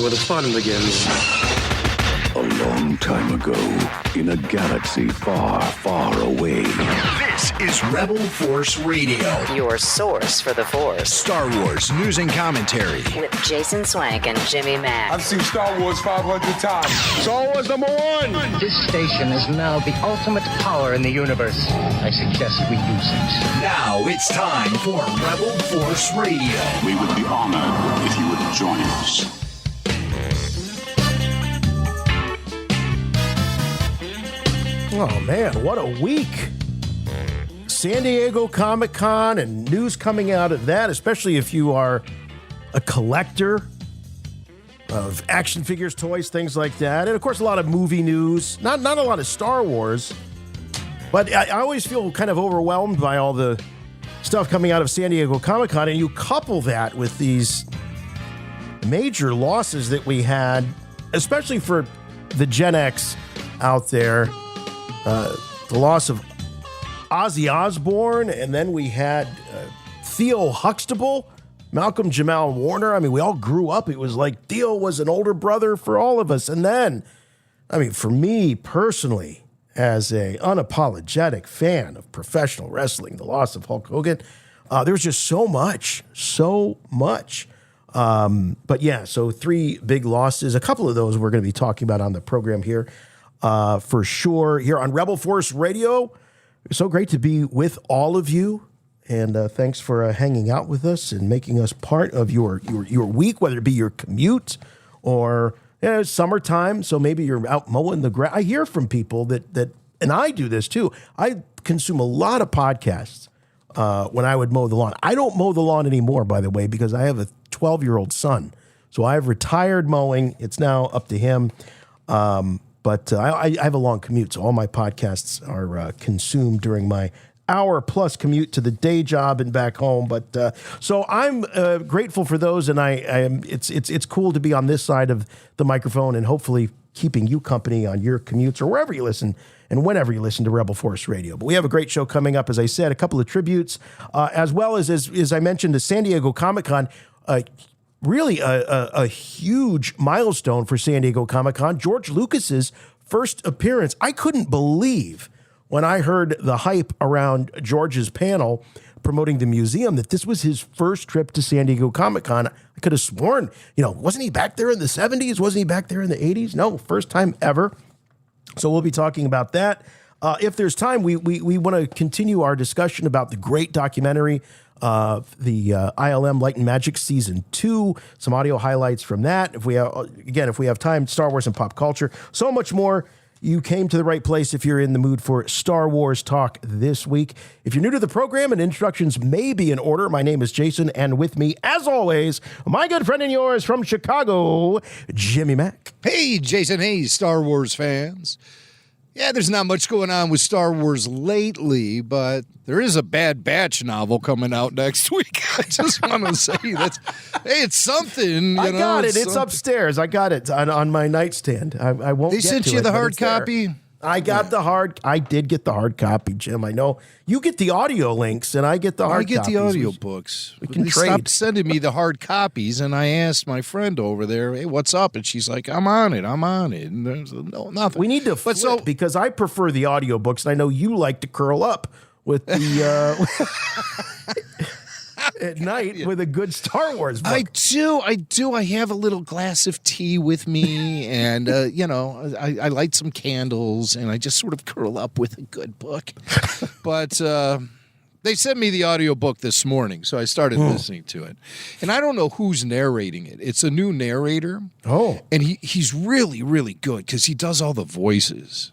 is where the fun begins. A long time ago, in a galaxy far, far away. This is Rebel Force Radio. Your source for the Force. Star Wars news and commentary. With Jason Swank and Jimmy Mack. I've seen Star Wars 500 times. Star Wars #1! This station is now the ultimate power in the universe. I suggest we use it. Now it's time for Rebel Force Radio. We would be honored if you would join us. Oh, man, what a week. San Diego Comic-Con and news coming out of that, especially if you are a collector of action figures, toys, things like that. And, of course, a lot of movie news. Not a lot of Star Wars. But I always feel kind of overwhelmed by all the stuff coming out of San Diego Comic-Con. And you couple that with these major losses that we had, especially for the Gen X out there. The loss of Ozzy Osbourne, and then we had Theo Huxtable, Malcolm Jamal Warner. I mean, we all grew up. It was like Theo was an older brother for all of us. And then, I mean, for me personally, as a unapologetic fan of professional wrestling, the loss of Hulk Hogan, there was just so much. But yeah, so 3 big losses. A couple of those we're going to be talking about on the program here. For sure, here on Rebel Force Radio. So great to be with all of you, and thanks for hanging out with us and making us part of your week, whether it be your commute or summertime. So maybe you're out mowing the grass. I hear from people that, and I do this too. I consume a lot of podcasts when I would mow the lawn. I don't mow the lawn anymore, by the way, because I have a 12-year-old son. So I've retired mowing. It's now up to him. But I have a long commute, so all my podcasts are consumed during my hour-plus commute to the day job and back home. But so I'm grateful for those, and it's cool to be on this side of the microphone and hopefully keeping you company on your commutes or wherever you listen and whenever you listen to Rebel Force Radio. But we have a great show coming up, as I said, a couple of tributes, as well as I mentioned, the San Diego Comic-Con. Really a huge milestone for San Diego Comic-Con. George Lucas's first appearance. I couldn't believe when I heard the hype around George's panel promoting the museum that this was his first trip to San Diego Comic-Con. I could have sworn, wasn't he back there in the 70s? Wasn't he back there in the 80s? No, first time ever. So we'll be talking about that. If there's time, we want to continue our discussion about the great documentary the ILM Light and Magic Season 2, some audio highlights from that. If we have time, Star Wars and pop culture, so much more. You came to the right place if you're in the mood for Star Wars talk this week. If you're new to the program and introductions may be in order, my name is Jason, and with me, as always, my good friend and yours from Chicago, Jimmy Mack. Hey, Jason. Hey, Star Wars fans. Yeah, there's not much going on with Star Wars lately, but there is a Bad Batch novel coming out next week. I just want to say it's something. I got it. It's upstairs. I got it on my nightstand. I won't. They sent you the hard copy. I got the hard. I did get the hard copy, Jim. I know you get the audio links, and I get the hard. I get copies. the audio books. We can they trade. Stopped sending me the hard copies, and I asked my friend over there, "Hey, what's up?" And she's like, "I'm on it. And there's nothing. We need to flip because I prefer the audio books, and I know you like to curl up with the at night with a good Star Wars book. I do. I have a little glass of tea with me, and I light some candles, and I just sort of curl up with a good book. But they sent me the audiobook this morning, so I started listening to it. And I don't know who's narrating it. It's a new narrator. Oh. And he's really, really good because he does all the voices.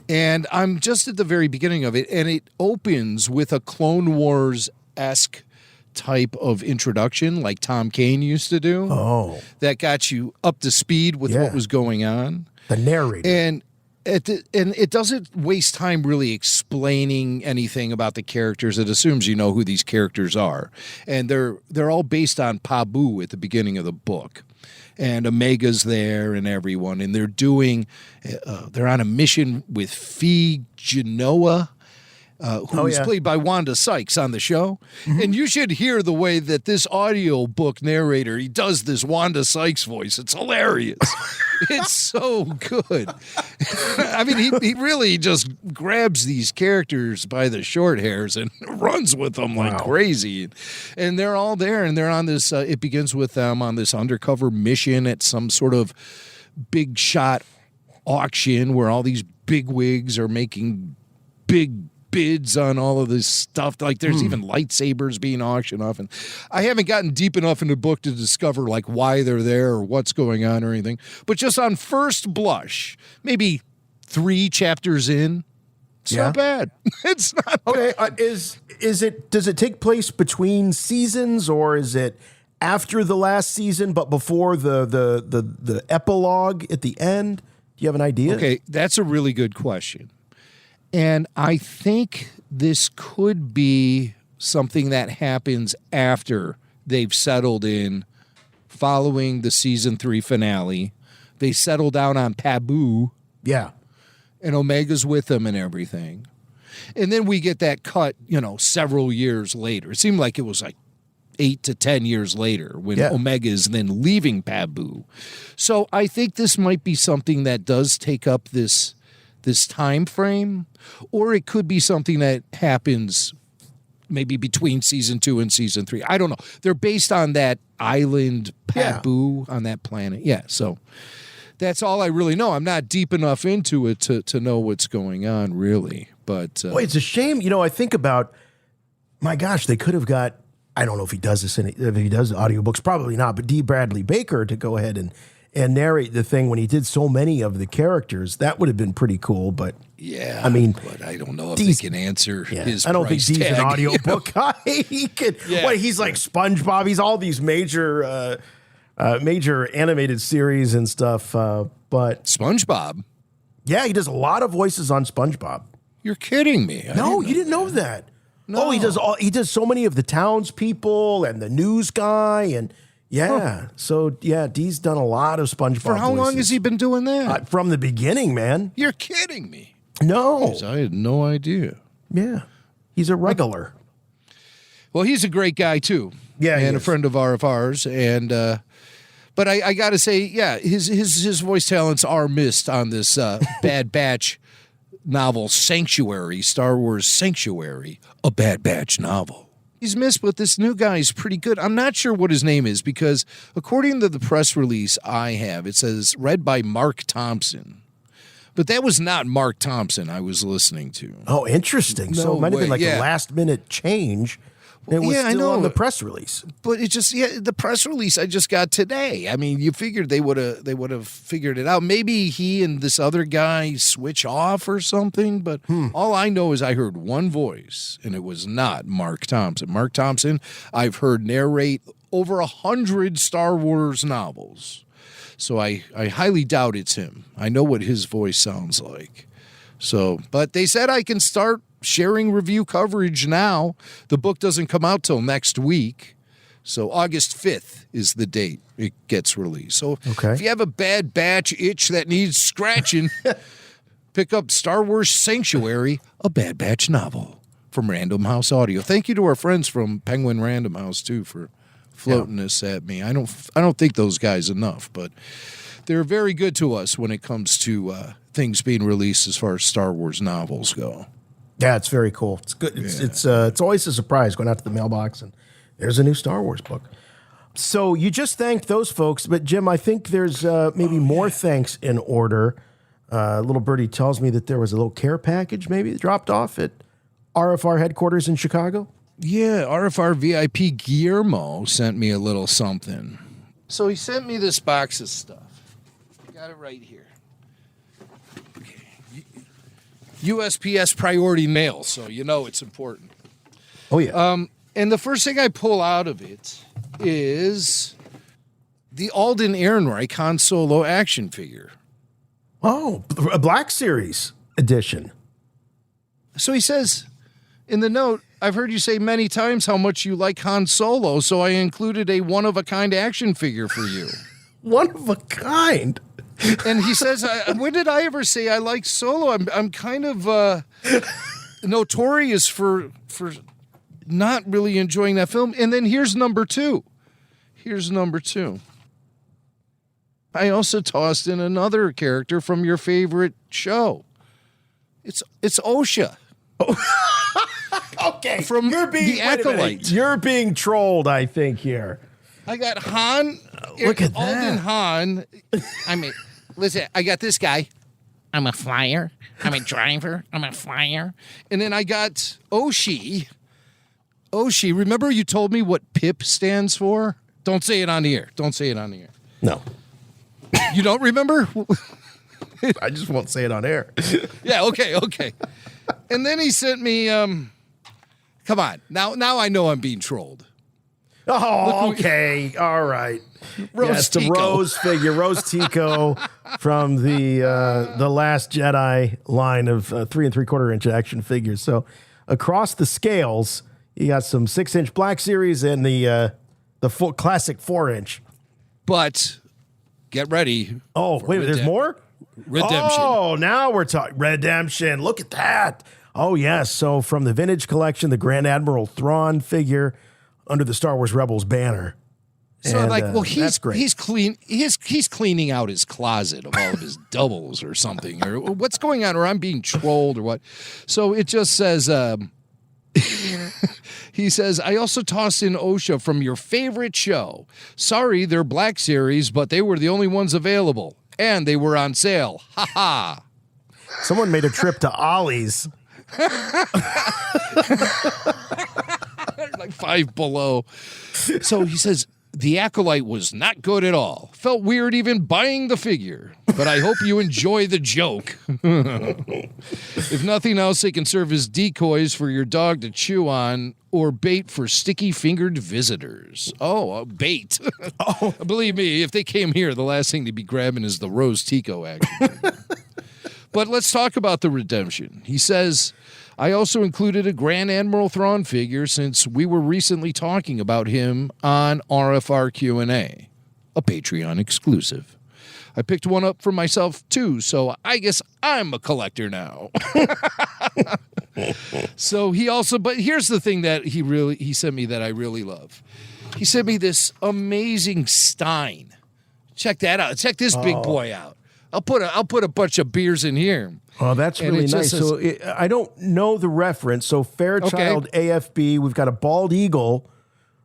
And I'm just at the very beginning of it, and it opens with a Clone Wars-esque type of introduction like Tom Kane used to do. Oh. That got you up to speed with what was going on. The narrator. And it doesn't waste time really explaining anything about the characters. It assumes you know who these characters are. And they're all based on Pabu at the beginning of the book. And Omega's there and everyone. And they're on a mission with Fee Genoa. who was played by Wanda Sykes on the show. And you should hear the way that this audio book narrator, he does this Wanda Sykes voice. It's hilarious. It's so good. I mean, he really just grabs these characters by the short hairs and runs with them like crazy. And they're all there, and they're on this, it begins with them on this undercover mission at some sort of big shot auction where all these bigwigs are making big bids on all of this stuff. Like there's even lightsabers being auctioned off. And I haven't gotten deep enough in the book to discover like why they're there or what's going on or anything. But just on first blush, maybe 3 chapters in, it's not bad. It's not bad. Okay, does it take place between seasons, or is it after the last season but before the epilogue at the end? Do you have an idea? Okay, that's a really good question. And I think this could be something that happens after they've settled in following the season 3 finale. They settle down on Pabu. Yeah. And Omega's with them and everything. And then we get that cut, several years later. It seemed like it was like 8 to 10 years later when Omega is then leaving Pabu. So I think this might be something that does take up this time frame, or it could be something that happens maybe between season 2 and season 3. I don't know. They're based on that island Pabu on that planet. Yeah, so that's all I really know. I'm not deep enough into it to know what's going on, really. But Boy, it's a shame. I think about, my gosh, they could have got, I don't know if he does this, if he does audiobooks, probably not, but D. Bradley Baker to go ahead and narrate the thing when he did so many of the characters. That would have been pretty cool, but yeah, I mean, but I don't know if they can answer his I don't think price D's tag, an audiobook guy. He could. What, he's like SpongeBob. He's all these major animated series and stuff. But SpongeBob, yeah, he does a lot of voices on SpongeBob. You're kidding me? No, you didn't know that. No, he does so many of the townspeople and the news guy and. Yeah. So, Dee's done a lot of SpongeBob For how long voices. has he been doing that? From the beginning, man. You're kidding me. No. Jeez, I had no idea. Yeah. He's a regular. Well, he's a great guy, too. Yeah, and a friend of ours. And, but I got to say, his voice talents are missed on this Bad Batch novel, Sanctuary, Star Wars Sanctuary, a Bad Batch novel. He's missed, but this new guy is pretty good. I'm not sure what his name is because according to the press release I have, it says read by Mark Thompson. But that was not Mark Thompson I was listening to. Oh, interesting. So it might have been like a last-minute change. It was still on the press release. But it just the press release I just got today. I mean, you figured they would have figured it out. Maybe he and this other guy switch off or something, but all I know is I heard one voice and it was not Mark Thompson. Mark Thompson, I've heard narrate over 100 Star Wars novels. So I highly doubt it's him. I know what his voice sounds like. So, but they said I can start sharing review coverage now. The book doesn't come out till next week. So August 5th is the date it gets released. So if you have a Bad Batch itch that needs scratching, pick up Star Wars Sanctuary, a Bad Batch novel from Random House Audio. Thank you to our friends from Penguin Random House too for floating this at me. I don't think those guys enough, but they're very good to us when it comes to things being released as far as Star Wars novels go. Yeah, it's very cool. It's good. It's always a surprise going out to the mailbox and there's a new Star Wars book. So you just thanked those folks, but Jim, I think there's maybe more thanks in order. Little birdie tells me that there was a little care package maybe that dropped off at RFR headquarters in Chicago. Yeah, RFR VIP Guillermo sent me a little something. So he sent me this box of stuff. I got it right here. USPS priority mail, so you know it's important. Oh, yeah. And the first thing I pull out of it is the Alden Ehrenreich Han Solo action figure. Oh, a Black Series edition. So he says in the note, I've heard you say many times how much you like Han Solo, so I included a one-of-a-kind action figure for you. One of a kind? And he says, when did I ever say I like Solo? I'm kind of notorious for not really enjoying that film. And then here's number two. I also tossed in another character from your favorite show. It's OSHA. Okay, From you're being the Acolyte. You're being trolled, I think here. I got Han. Look at Alden that. Han. I mean, listen, I got this guy. I'm a flyer. I'm a driver. I'm a flyer. And then I got Oshi. Oshi, remember you told me what PIP stands for? Don't say it on the air. Don't say it on the air. No, You don't remember? I just won't say it on air. Yeah, okay. And then he sent me, come on. Now I know I'm being trolled. Oh, okay. All right. Rose Yes, the Tico. Rose figure, Rose Tico from the Last Jedi line of 3 3/4 inch action figures. So across the scales, you got some 6-inch Black Series and the full classic 4-inch. But get ready. Oh, wait, there's more? Redemption. Oh, now we're talking Redemption. Look at that. Oh, yes. So from the Vintage Collection, the Grand Admiral Thrawn figure under the Star Wars Rebels banner. So And, well, that's he's great. he's cleaning out his closet of all of his doubles or something, or what's going on, or I'm being trolled or what. So it just says, he says, I also tossed in OSHA from your favorite show. Sorry, they're Black Series, but they were the only ones available, and they were on sale. Ha ha. Someone made a trip to Ollie's. Like Five Below. So he says, the Acolyte was not good at all. Felt weird even buying the figure, but I hope you enjoy the joke. If nothing else, they can serve as decoys for your dog to chew on or bait for sticky-fingered visitors. Oh, bait. Oh. Believe me, if they came here, the last thing they'd be grabbing is the Rose Tico action. But let's talk about the redemption. He says, I also included a Grand Admiral Thrawn figure since we were recently talking about him on RFR Q&A, a Patreon exclusive. I picked one up for myself too, so I guess I'm a collector now. So he also, but here's the thing that he sent me that I really love. He sent me this amazing Stein. Check that out. Check this big boy out. I'll put a bunch of beers in here. Oh, that's And really it nice. just So I don't know the reference. So Fairchild AFB, we've got a bald eagle.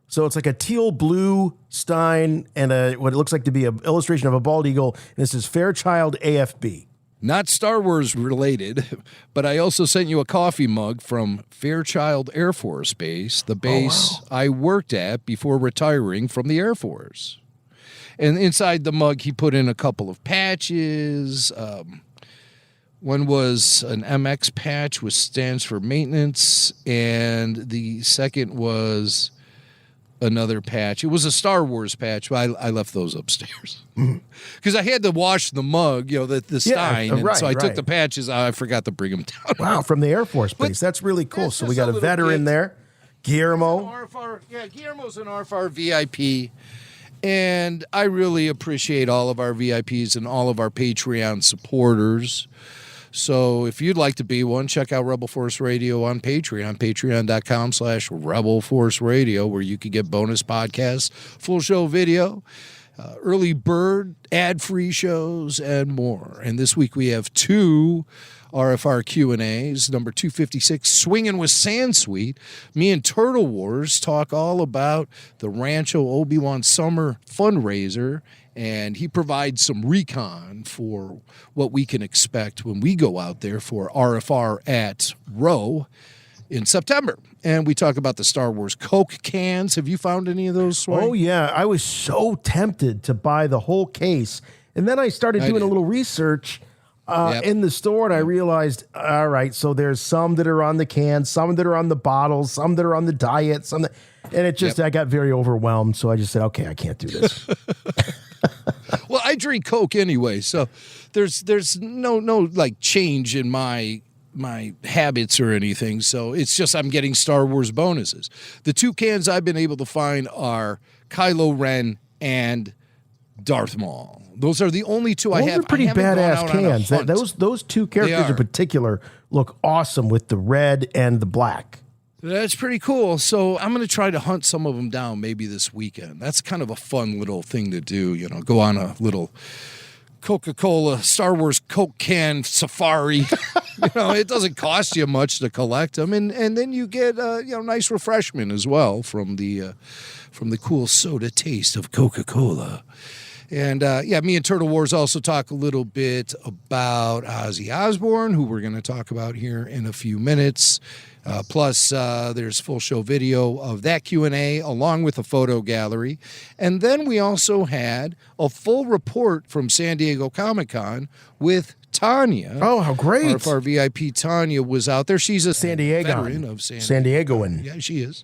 So it's like a teal blue Stein and what it looks like to be an illustration of a bald eagle. And this is Fairchild AFB. Not Star Wars related, but I also sent you a coffee mug from Fairchild Air Force Base, the base I worked at before retiring from the Air Force. And inside the mug, he put in a couple of patches. One was an MX patch, which stands for maintenance, and the second was another patch. It was a Star Wars patch, but I left those upstairs because I had to wash the mug, the Stein, and so I took the patches out. I forgot to bring them down. Wow, from the Air Force Base. That's really cool. So we got a veteran there, Guillermo. Guillermo's an RFR VIP. And I really appreciate all of our VIPs and all of our Patreon supporters. So if you'd like to be one, check out Rebel Force Radio on Patreon, patreon.com/Rebel Force Radio, where you can get bonus podcasts, full show video, early bird, ad-free shows, and more. And this week we have 2 RFR Q&As, number 256, Swinging with Sansweet. Me and Turtle Wars talk all about the Rancho Obi-Wan Summer fundraiser, and he provides some recon for what we can expect when we go out there for RFR at Row in September. And we talk about the Star Wars Coke cans. Have you found any of those, Sway? Oh, yeah. I was so tempted to buy the whole case. And then I started doing a little research in the store, and I realized, all right, so there's some that are on the cans, some that are on the bottles, some that are on the diet, and it just, I got very overwhelmed. So I just said, okay, I can't do this. Well, I drink Coke anyway, so there's no like change in my habits or anything. So it's just I'm getting Star Wars bonuses. The 2 cans I've been able to find are Kylo Ren and Darth Maul. Those are the only two I Those have. are pretty I haven't gone badass out on a cans. hunt. Those two characters in particular look awesome with the red and the black. That's pretty cool. So I'm going to try to hunt some of them down maybe this weekend. That's kind of a fun little thing to do, go on a little Coca-Cola Star Wars Coke can safari. It doesn't cost you much to collect them, and then you get nice refreshment as well from the cool soda taste of Coca-Cola. And me and Turtle Wars also talk a little bit about Ozzy Osbourne, who we're going to talk about here in a few minutes. Plus, there's full show video of that Q&A along with a photo gallery. And then we also had a full report from San Diego Comic-Con with Tanya. Oh, how great. Our VIP Tanya was out there. She's a San Diego veteran of San Diegoan. Yeah, she is.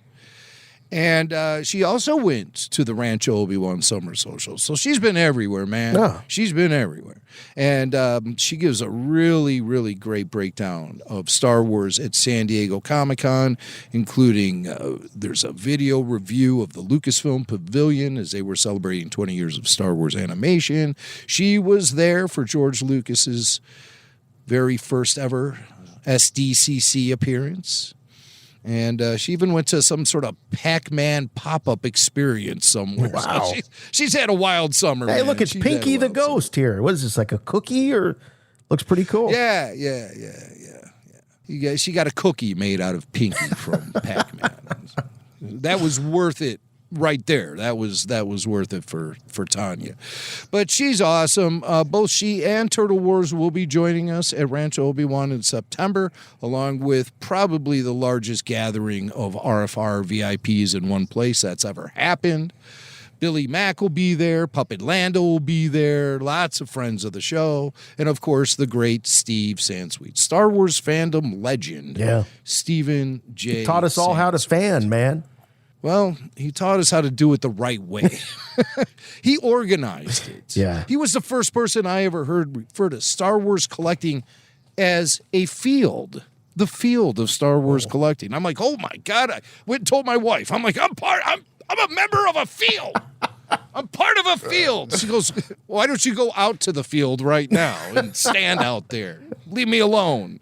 And she also went to the Rancho Obi-Wan Summer Social. So she's been everywhere, man. Yeah. She's been everywhere. And she gives a really, really great breakdown of Star Wars at San Diego Comic-Con, including there's a video review of the Lucasfilm Pavilion as they were celebrating 20 years of Star Wars animation. She was there for George Lucas's very first ever SDCC appearance. And she even went to some sort of Pac-Man pop-up experience somewhere. Wow. So she's had a wild summer. Hey, man. look, it's She's Pinky had a the wild Ghost here. What is this, like a cookie or looks pretty cool? Yeah. She got a cookie made out of Pinky from Pac-Man. That was worth it right there. That was worth it for Tanya. But she's awesome. Both she and Turtle Wars will be joining us at Rancho Obi-Wan in September, along with probably the largest gathering of RFR VIPs in one place that's ever happened. Billy Mack will be there. Puppet Lando will be there. Lots of friends of the show. And, of course, the great Steve Sansweet. Star Wars fandom legend. Yeah. Stephen J. He taught us all how to fan, man. Well, he taught us how to do it the right way. He organized it. Yeah. He was the first person I ever heard refer to Star Wars collecting as a field. The field of Star Wars collecting. I'm like, oh my God. I went and told my wife. I'm like, I'm a member of a field. I'm part of a field. She goes, why don't you go out to the field right now and stand out there? Leave me alone.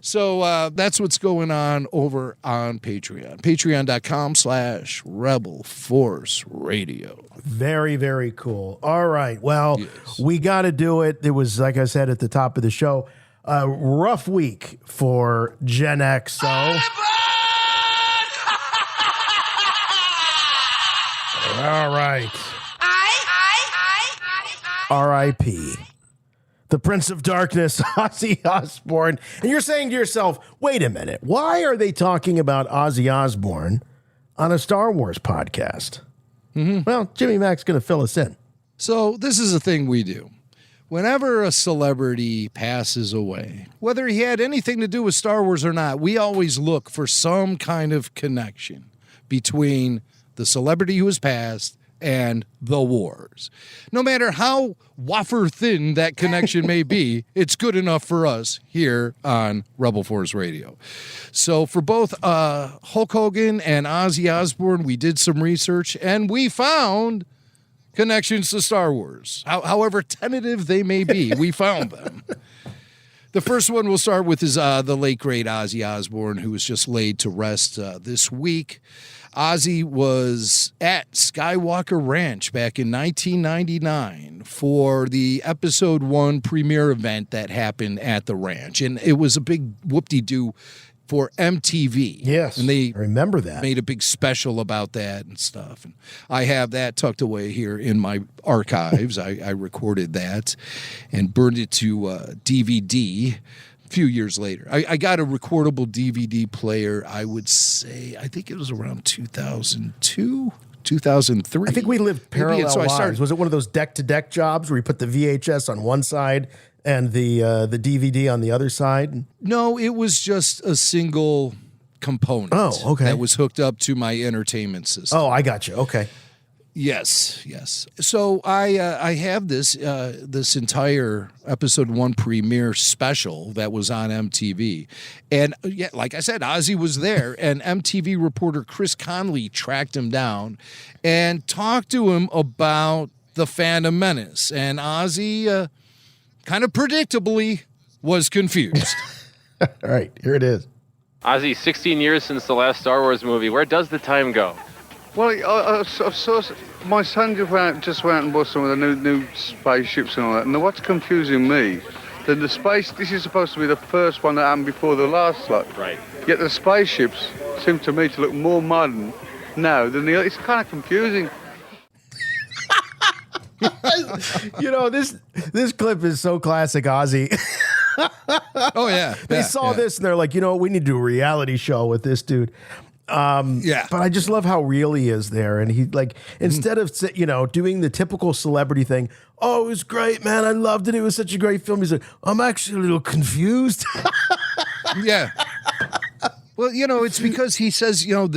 So that's what's going on over on Patreon. Patreon.com/Rebel Force Radio. Very, very cool. All right. Well, we got to do it. It was, like I said at the top of the show, a rough week for Gen X. So. All right. R.I.P. The Prince of Darkness, Ozzy Osbourne. And you're saying to yourself, wait a minute, why are they talking about Ozzy Osbourne on a Star Wars podcast? Mm-hmm. Well, Jimmy Mac's going to fill us in. So this is a thing we do. Whenever a celebrity passes away, whether he had anything to do with Star Wars or not, we always look for some kind of connection between the celebrity who has passed and the wars. No matter how wafer thin that connection may be, it's good enough for us here on Rebel Force Radio. So for both Hulk Hogan and Ozzy Osbourne, we did some research and we found connections to Star Wars. However tentative they may be, we found them. The first one we'll start with is the late, great Ozzy Osbourne, who was just laid to rest this week. Ozzy was at Skywalker Ranch back in 1999 for the Episode 1 premiere event that happened at the ranch. And it was a big whoop-de-doo for MTV. Yes, and they I remember that. Made a big special about that and stuff. And I have that tucked away here in my archives. I recorded that and burned it to DVD a few years later. I got a recordable DVD player, I would say, I think it was around 2002, 2003. I think we lived parallel so lives. Was it one of those deck-to-deck jobs where you put the VHS on one side and the DVD on the other side? No, it was just a single component. Oh, okay. That was hooked up to my entertainment system. Oh, I got you. Okay. Yes. So I have this entire Episode 1 premiere special that was on MTV. And yeah, like I said, Ozzy was there, and MTV reporter Chris Conley tracked him down and talked to him about The Phantom Menace. And Ozzy, kind of predictably, was confused. All right, here it is. Ozzy, 16 years since the last Star Wars movie. Where does the time go? Well, I saw my son just went out and bought some of the new spaceships and all that. And what's confusing me, that this is supposed to be the first one that happened before the last lot. Right. Yet the spaceships seem to me to look more modern now than it's kind of confusing. You know, this clip is so classic Ozzy. Oh, yeah. They saw this and they're like, you know, we need to do a reality show with this dude. Yeah. But I just love how real he is there. And he, like, instead of, you know, doing the typical celebrity thing, oh, it was great, man. I loved it. It was such a great film. He's like, I'm actually a little confused. Yeah. Well, you know, it's because he says, you know,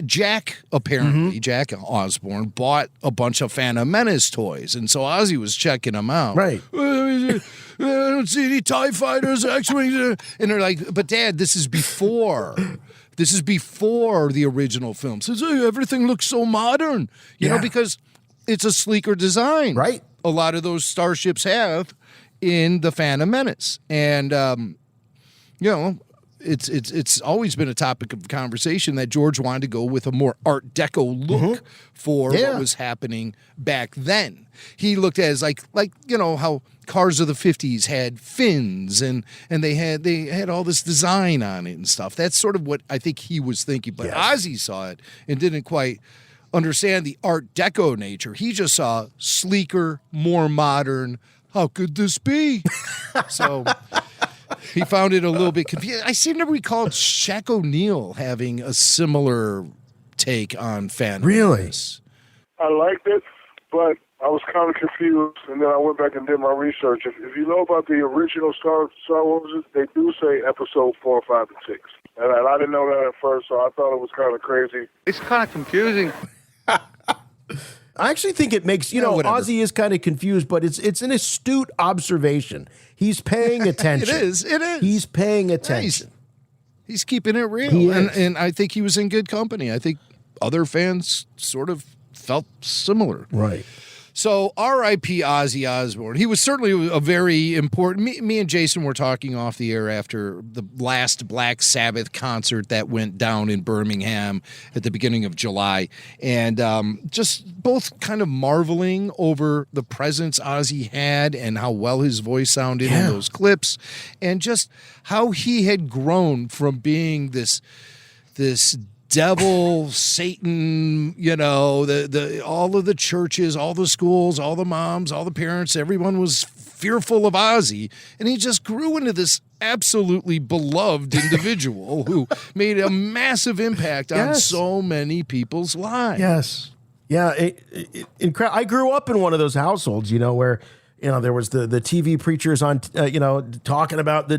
Jack Osbourne bought a bunch of Phantom Menace toys. And so Ozzy was checking them out. Right. I don't see any TIE fighters, X-Wings. And they're like, but Dad, this is before the original film. Says, hey, everything looks so modern, you know, because it's a sleeker design. Right. A lot of those starships have in the Phantom Menace. And, you know, it's always been a topic of conversation that George wanted to go with a more Art Deco look for what was happening back then. He looked at it as like you know how cars of the 50s had fins and they had all this design on it and stuff. That's sort of what I think he was thinking. But Ozzy saw it and didn't quite understand the Art Deco nature. He just saw sleeker, more modern. How could this be? So he found it a little bit confusing. I seem to recall Shaq O'Neal having a similar take on Phantom Menace. I liked it, but I was kind of confused, and then I went back and did my research. If you know about the original Star Wars, they do say episode 4, 5, and 6. And I didn't know that at first, so I thought it was kind of crazy. It's kind of confusing. I actually think it makes, you know, Ozzy is kind of confused, but it's an astute observation. He's paying attention. It is. He's paying attention. He's keeping it real. And I think he was in good company. I think other fans sort of felt similar. Right. So R.I.P. Ozzy Osbourne. He was certainly a very important. Me and Jason were talking off the air after the last Black Sabbath concert that went down in Birmingham at the beginning of July, and just both kind of marveling over the presence Ozzy had and how well his voice sounded in those clips, and just how he had grown from being this devil, Satan, you know, the all of the churches, all the schools, all the moms, all the parents, everyone was fearful of Ozzy, and he just grew into this absolutely beloved individual who made a massive impact on so many people's lives. Yes. Yeah, I grew up in one of those households, you know, where, you know, there was the TV preachers on, you know, talking about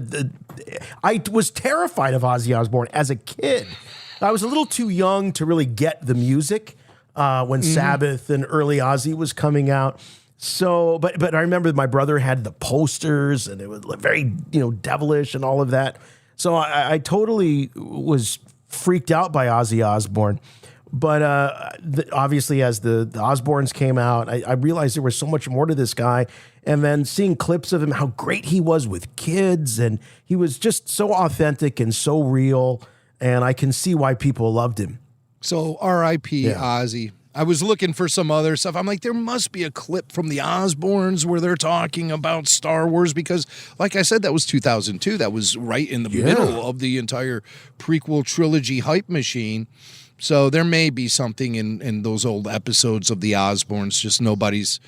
I was terrified of Ozzy Osbourne as a kid. I was a little too young to really get the music when Sabbath and early Ozzy was coming out. So, but I remember my brother had the posters and it was very, you know, devilish and all of that. So I totally was freaked out by Ozzy Osbourne. But obviously, as the Osbournes came out, I realized there was so much more to this guy. And then seeing clips of him, how great he was with kids, and he was just so authentic and so real. And I can see why people loved him. So R.I.P. Ozzy. I was looking for some other stuff. I'm like, there must be a clip from the Osbournes where they're talking about Star Wars because, like I said, that was 2002. That was right in the middle of the entire prequel trilogy hype machine. So there may be something in those old episodes of the Osbournes, just nobody's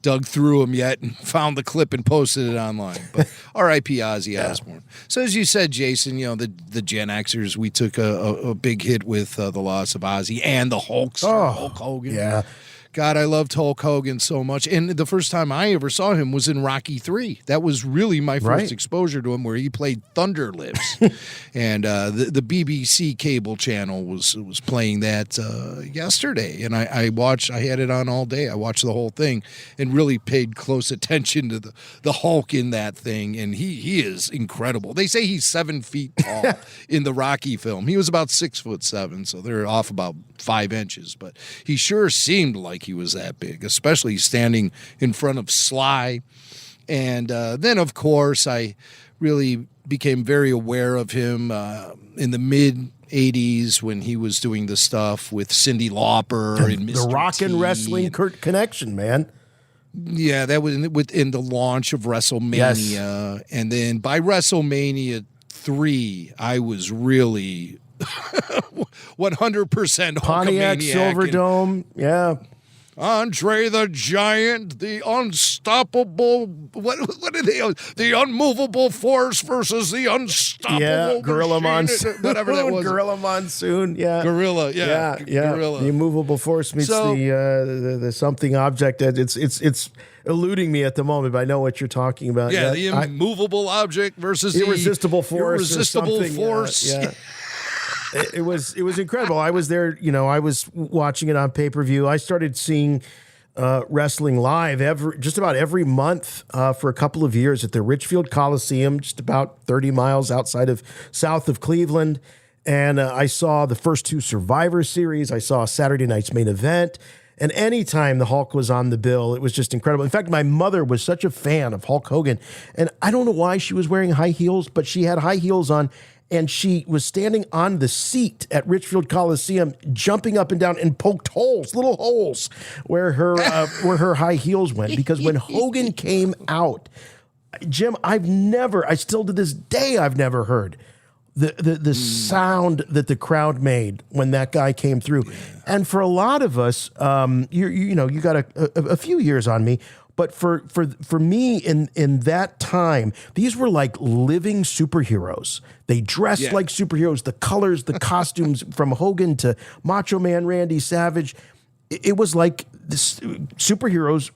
dug through them yet and found the clip and posted it online. But R.I.P. Ozzy Osbourne. So as you said, Jason, you know, the Gen Xers, we took a big hit with the loss of Ozzy and the Hulkster, Hulk Hogan. Yeah. God, I loved Hulk Hogan so much. And the first time I ever saw him was in Rocky III. That was really my first exposure to him, where he played Thunder Lives. And the BBC cable channel was playing that yesterday. And I had it on all day. I watched the whole thing and really paid close attention to the Hulk in that thing. And he is incredible. They say he's 7 feet tall in the Rocky film. He was about 6'7", so they're off about 5 inches. But he sure seemed like like he was that big, especially standing in front of Sly. And then, of course, I really became very aware of him in the mid-'80s when he was doing the stuff with Cyndi Lauper and Mr. The rock and wrestling connection, man. Yeah, that was in the launch of WrestleMania. Yes. And then by WrestleMania 3, I was really 100% Pontiac Silverdome. Yeah. Andre the Giant, the unstoppable, what are they? The unmovable force versus the unstoppable Gorilla machine, Monsoon. whatever that was. Gorilla Monsoon, yeah. Gorilla, yeah. Gorilla. The immovable force meets the something object. It's eluding me at the moment, but I know what you're talking about. Yeah, the immovable object versus the irresistible force. Irresistible force. Yeah. It was incredible. I was there, I was watching it on pay-per-view. I started seeing wrestling live just about every month for a couple of years at the Richfield Coliseum, just about 30 miles south of Cleveland. And I saw the first 2 Survivor Series. I saw Saturday night's main event. And anytime the Hulk was on the bill, it was just incredible. In fact, my mother was such a fan of Hulk Hogan. And I don't know why she was wearing high heels, but she had high heels on. And she was standing on the seat at Richfield Coliseum, jumping up and down and poked little holes where her high heels went. Because when Hogan came out, Jim, I still to this day, I've never heard the sound that the crowd made when that guy came through. Yeah. And for a lot of us, you got a few years on me. But for me in that time, these were like living superheroes. They dressed like superheroes. The colors, the costumes, from Hogan to Macho Man Randy Savage, it was like this superheroes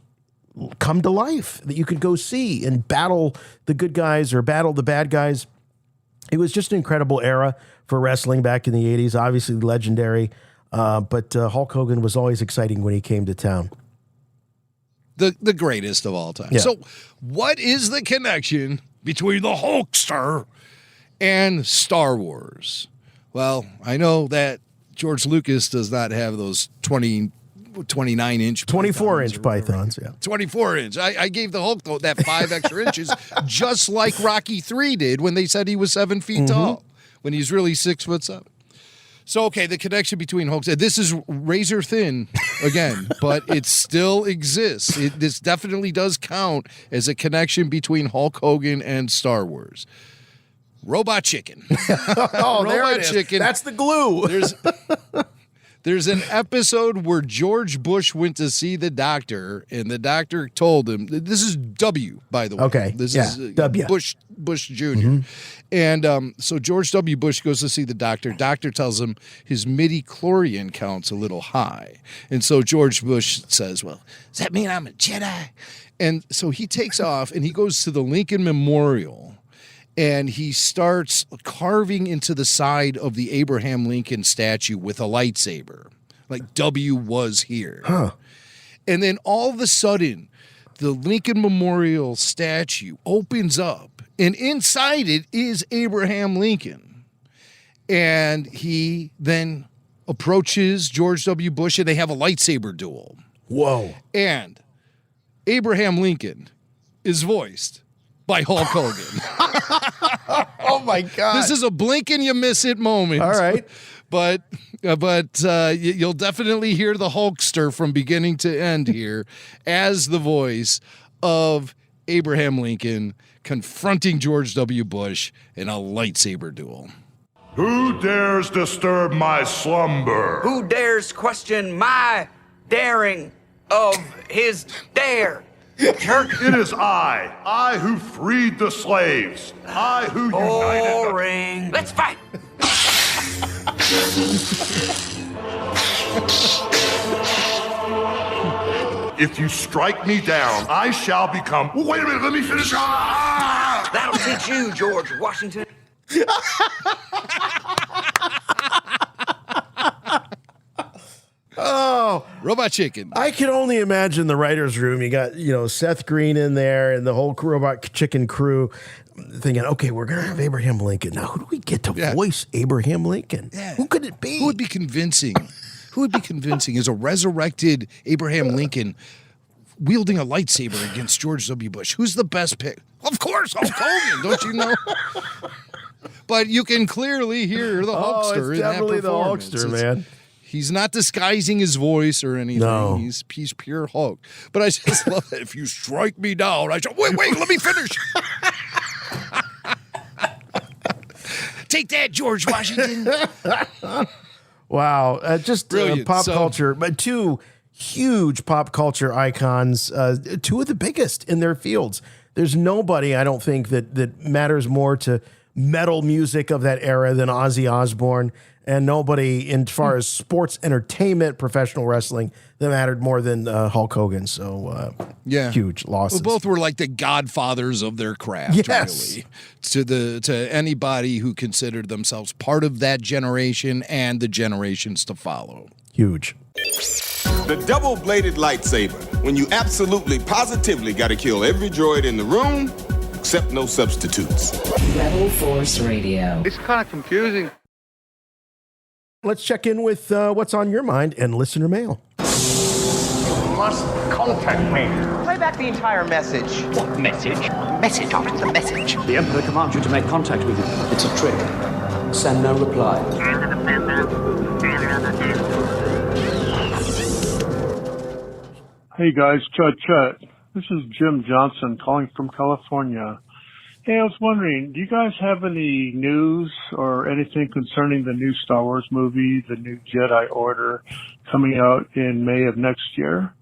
come to life that you could go see and battle the good guys or battle the bad guys. It was just an incredible era for wrestling back in the 80s, obviously legendary. But Hulk Hogan was always exciting when he came to town. The greatest of all time. Yeah. So what is the connection between the Hulkster and Star Wars? Well, I know that George Lucas does not have those 29-inch 24-inch pythons, yeah. 24-inch. I gave the Hulk that 5 extra inches, just like Rocky III did when they said he was 7 feet tall, when he's really 6'7". So, okay, the connection between Hulk, this is razor thin again, but it still exists. This definitely does count as a connection between Hulk Hogan and Star Wars. Robot Chicken. There it is. Chicken. That's the glue. There's an episode where George Bush went to see the doctor, and the doctor told him, this is W, by the way. Okay, this is W. Bush Jr. And so George W. Bush goes to see the doctor. Doctor tells him his midi-chlorian count's a little high. And so George Bush says, well, does that mean I'm a Jedi? And so he takes off, and he goes to the Lincoln Memorial, and he starts carving into the side of the Abraham Lincoln statue with a lightsaber, like W was here. Huh. And then all of a sudden, the Lincoln Memorial statue opens up, and inside it is Abraham Lincoln. And he then approaches George W. Bush, and they have a lightsaber duel. Whoa. And Abraham Lincoln is voiced by Hulk Hogan. Oh my God. This is a blink and you miss it moment. All right. But you'll definitely hear the Hulkster from beginning to end here as the voice of Abraham Lincoln confronting George W. Bush in a lightsaber duel. Who dares disturb my slumber? Who dares question my daring of his dare? Jerk. It is I who freed the slaves. I who united them. Boring. Let's fight. If you strike me down, I shall become... Wait a minute, let me finish. That'll teach you, George Washington. Oh, Robot Chicken. I can only imagine the writer's room. You got, Seth Green in there and the whole Robot Chicken crew thinking, okay, we're going to have Abraham Lincoln. Now, who do we get to voice Abraham Lincoln? Yeah. Who could it be? Who would be convincing? Who would be convincing as a resurrected Abraham Lincoln wielding a lightsaber against George W. Bush? Who's the best pick? Of course, Hulk Hogan, don't you know? But you can clearly hear the Hulkster in that performance. The Hulkster, man. He's not disguising his voice or anything. No. He's pure Hulk. But I just love it. If you strike me down, I shall. Wait, let me finish. Take that, George Washington. Wow. Just pop So- culture. But two huge pop culture icons, two of the biggest in their fields. There's nobody, I don't think, that matters more to metal music of that era than Ozzy Osbourne, and nobody, in far as sports entertainment, professional wrestling, that mattered more than Hulk Hogan. So, huge losses. Well, both were like the godfathers of their craft, Yes. really. To anybody who considered themselves part of that generation and the generations to follow. Huge. The double-bladed lightsaber, when you absolutely, positively got to kill every droid in the room, except no substitutes. Rebel Force Radio. It's kind of confusing. Let's check in with what's on your mind and listener mail. You must contact me. Play back the entire message. What message? Message after the message. The Emperor commands you to make contact with him. It's a trick. Send no reply. Hey guys, Chut. This is Jim Johnson calling from California. Hey, I was wondering, do you guys have any news or anything concerning the new Star Wars movie, the new Jedi Order, coming out in May of next year?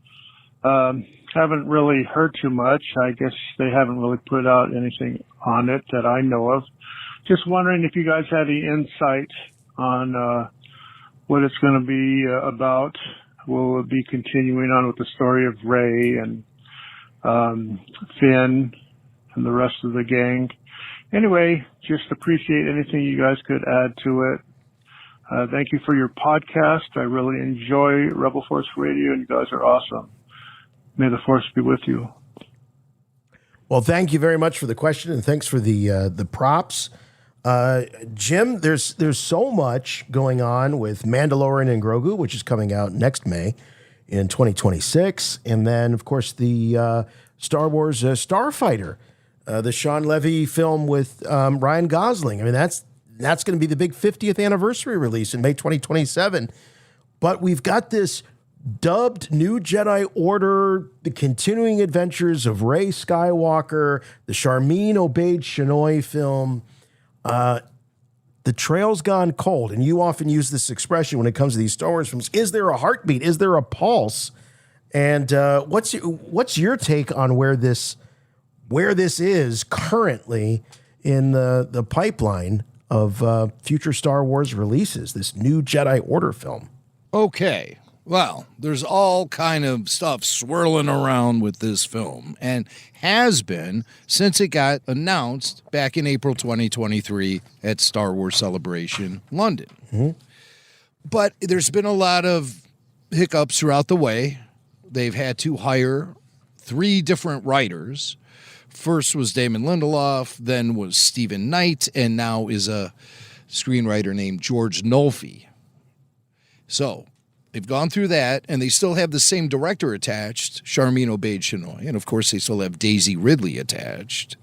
Haven't really heard too much. I guess they haven't really put out anything on it that I know of. Just wondering if you guys had any insight on what it's going to be about. Will it be continuing on with the story of Rey and Finn and the rest of the gang? Anyway, just appreciate anything you guys could add to it. Thank you for your podcast. I really enjoy Rebel Force Radio, and you guys are awesome. May the Force be with you. Well, thank you very much for the question, and thanks for the props. Jim, there's so much going on with Mandalorian and Grogu, which is coming out next May in 2026. And then, of course, the Star Wars Starfighter, the Sean Levy film with Ryan Gosling. I mean, that's going to be the big 50th anniversary release in May 2027. But we've got this dubbed New Jedi Order, the continuing adventures of Rey Skywalker, the Charmin Obaid-Chinoy film. The trail's gone cold, and you often use this expression when it comes to these Star Wars films. Is there a heartbeat? Is there a pulse? And what's your take on where this is currently in the pipeline of future Star Wars releases? This New Jedi Order film. Okay. Well, there's all kind of stuff swirling around with this film, and has been since it got announced back in April 2023 at Star Wars Celebration London. Mm-hmm. But there's been a lot of hiccups throughout the way. They've had to hire 3 different writers. First was Damon Lindelof, then was Stephen Knight, and now is a screenwriter named George Nolfi. So they've gone through that, and they still have the same director attached, Charmin Obaid-Chinoy, and of course they still have Daisy Ridley attached.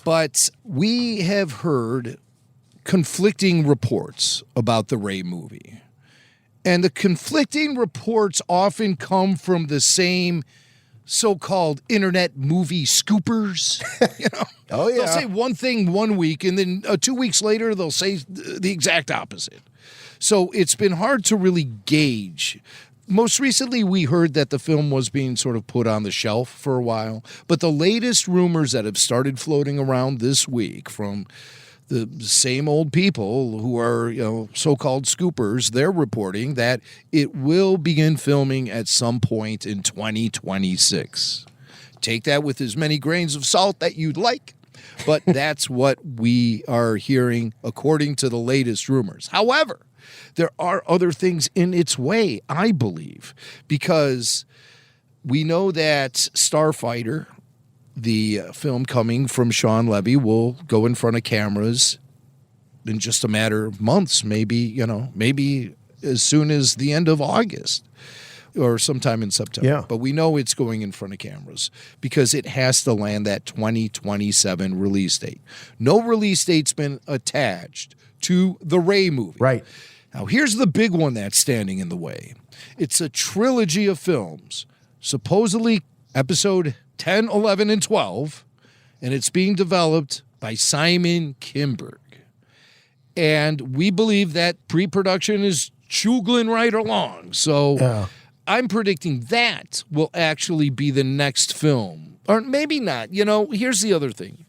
But we have heard conflicting reports about the Rey movie. And the conflicting reports often come from the same so-called internet movie scoopers. You know? Oh, yeah. They'll say one thing one week, and then 2 weeks later they'll say the exact opposite. So it's been hard to really gauge. Most recently, we heard that the film was being sort of put on the shelf for a while. But the latest rumors that have started floating around this week from the same old people who are, so-called scoopers, they're reporting that it will begin filming at some point in 2026. Take that with as many grains of salt that you'd like. But that's what we are hearing according to the latest rumors. However, there are other things in its way, I believe, because we know that Starfighter, the film coming from Sean Levy, will go in front of cameras in just a matter of months, maybe as soon as the end of August or sometime in September. Yeah. But we know it's going in front of cameras because it has to land that 2027 release date. No release date's been attached to the Rey movie. Right. Now, here's the big one that's standing in the way. It's a trilogy of films, supposedly episode 10, 11, and 12, and it's being developed by Simon Kinberg. And we believe that pre-production is chugging right along. So I'm predicting that will actually be the next film. Or maybe not. You know, here's the other thing.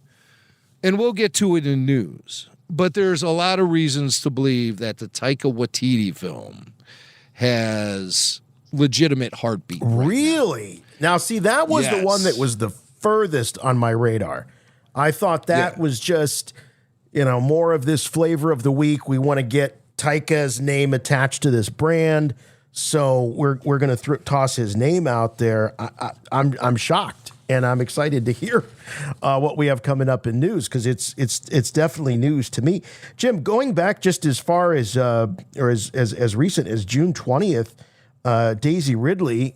And we'll get to it in news. But there's a lot of reasons to believe that the Taika Waititi film has legitimate heartbeat. Really? Now, see, that was the one that was the furthest on my radar. I thought that was just, more of this flavor of the week. We want to get Taika's name attached to this brand, so we're going to toss his name out there. I'm shocked, and I'm excited to hear what we have coming up in news, because it's definitely news to me. Jim, going back just as far as or as recent as June 20th, Daisy Ridley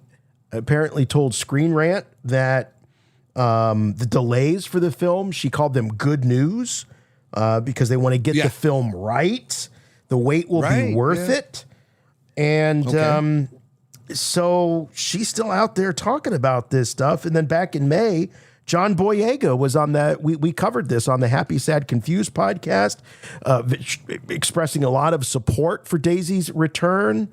apparently told Screen Rant that the delays for the film, she called them good news, because they want to get the film right. The wait will be worth it. And so she's still out there talking about this stuff. And then back in May, John Boyega was on that. We covered this on the Happy, Sad, Confused podcast, expressing a lot of support for Daisy's return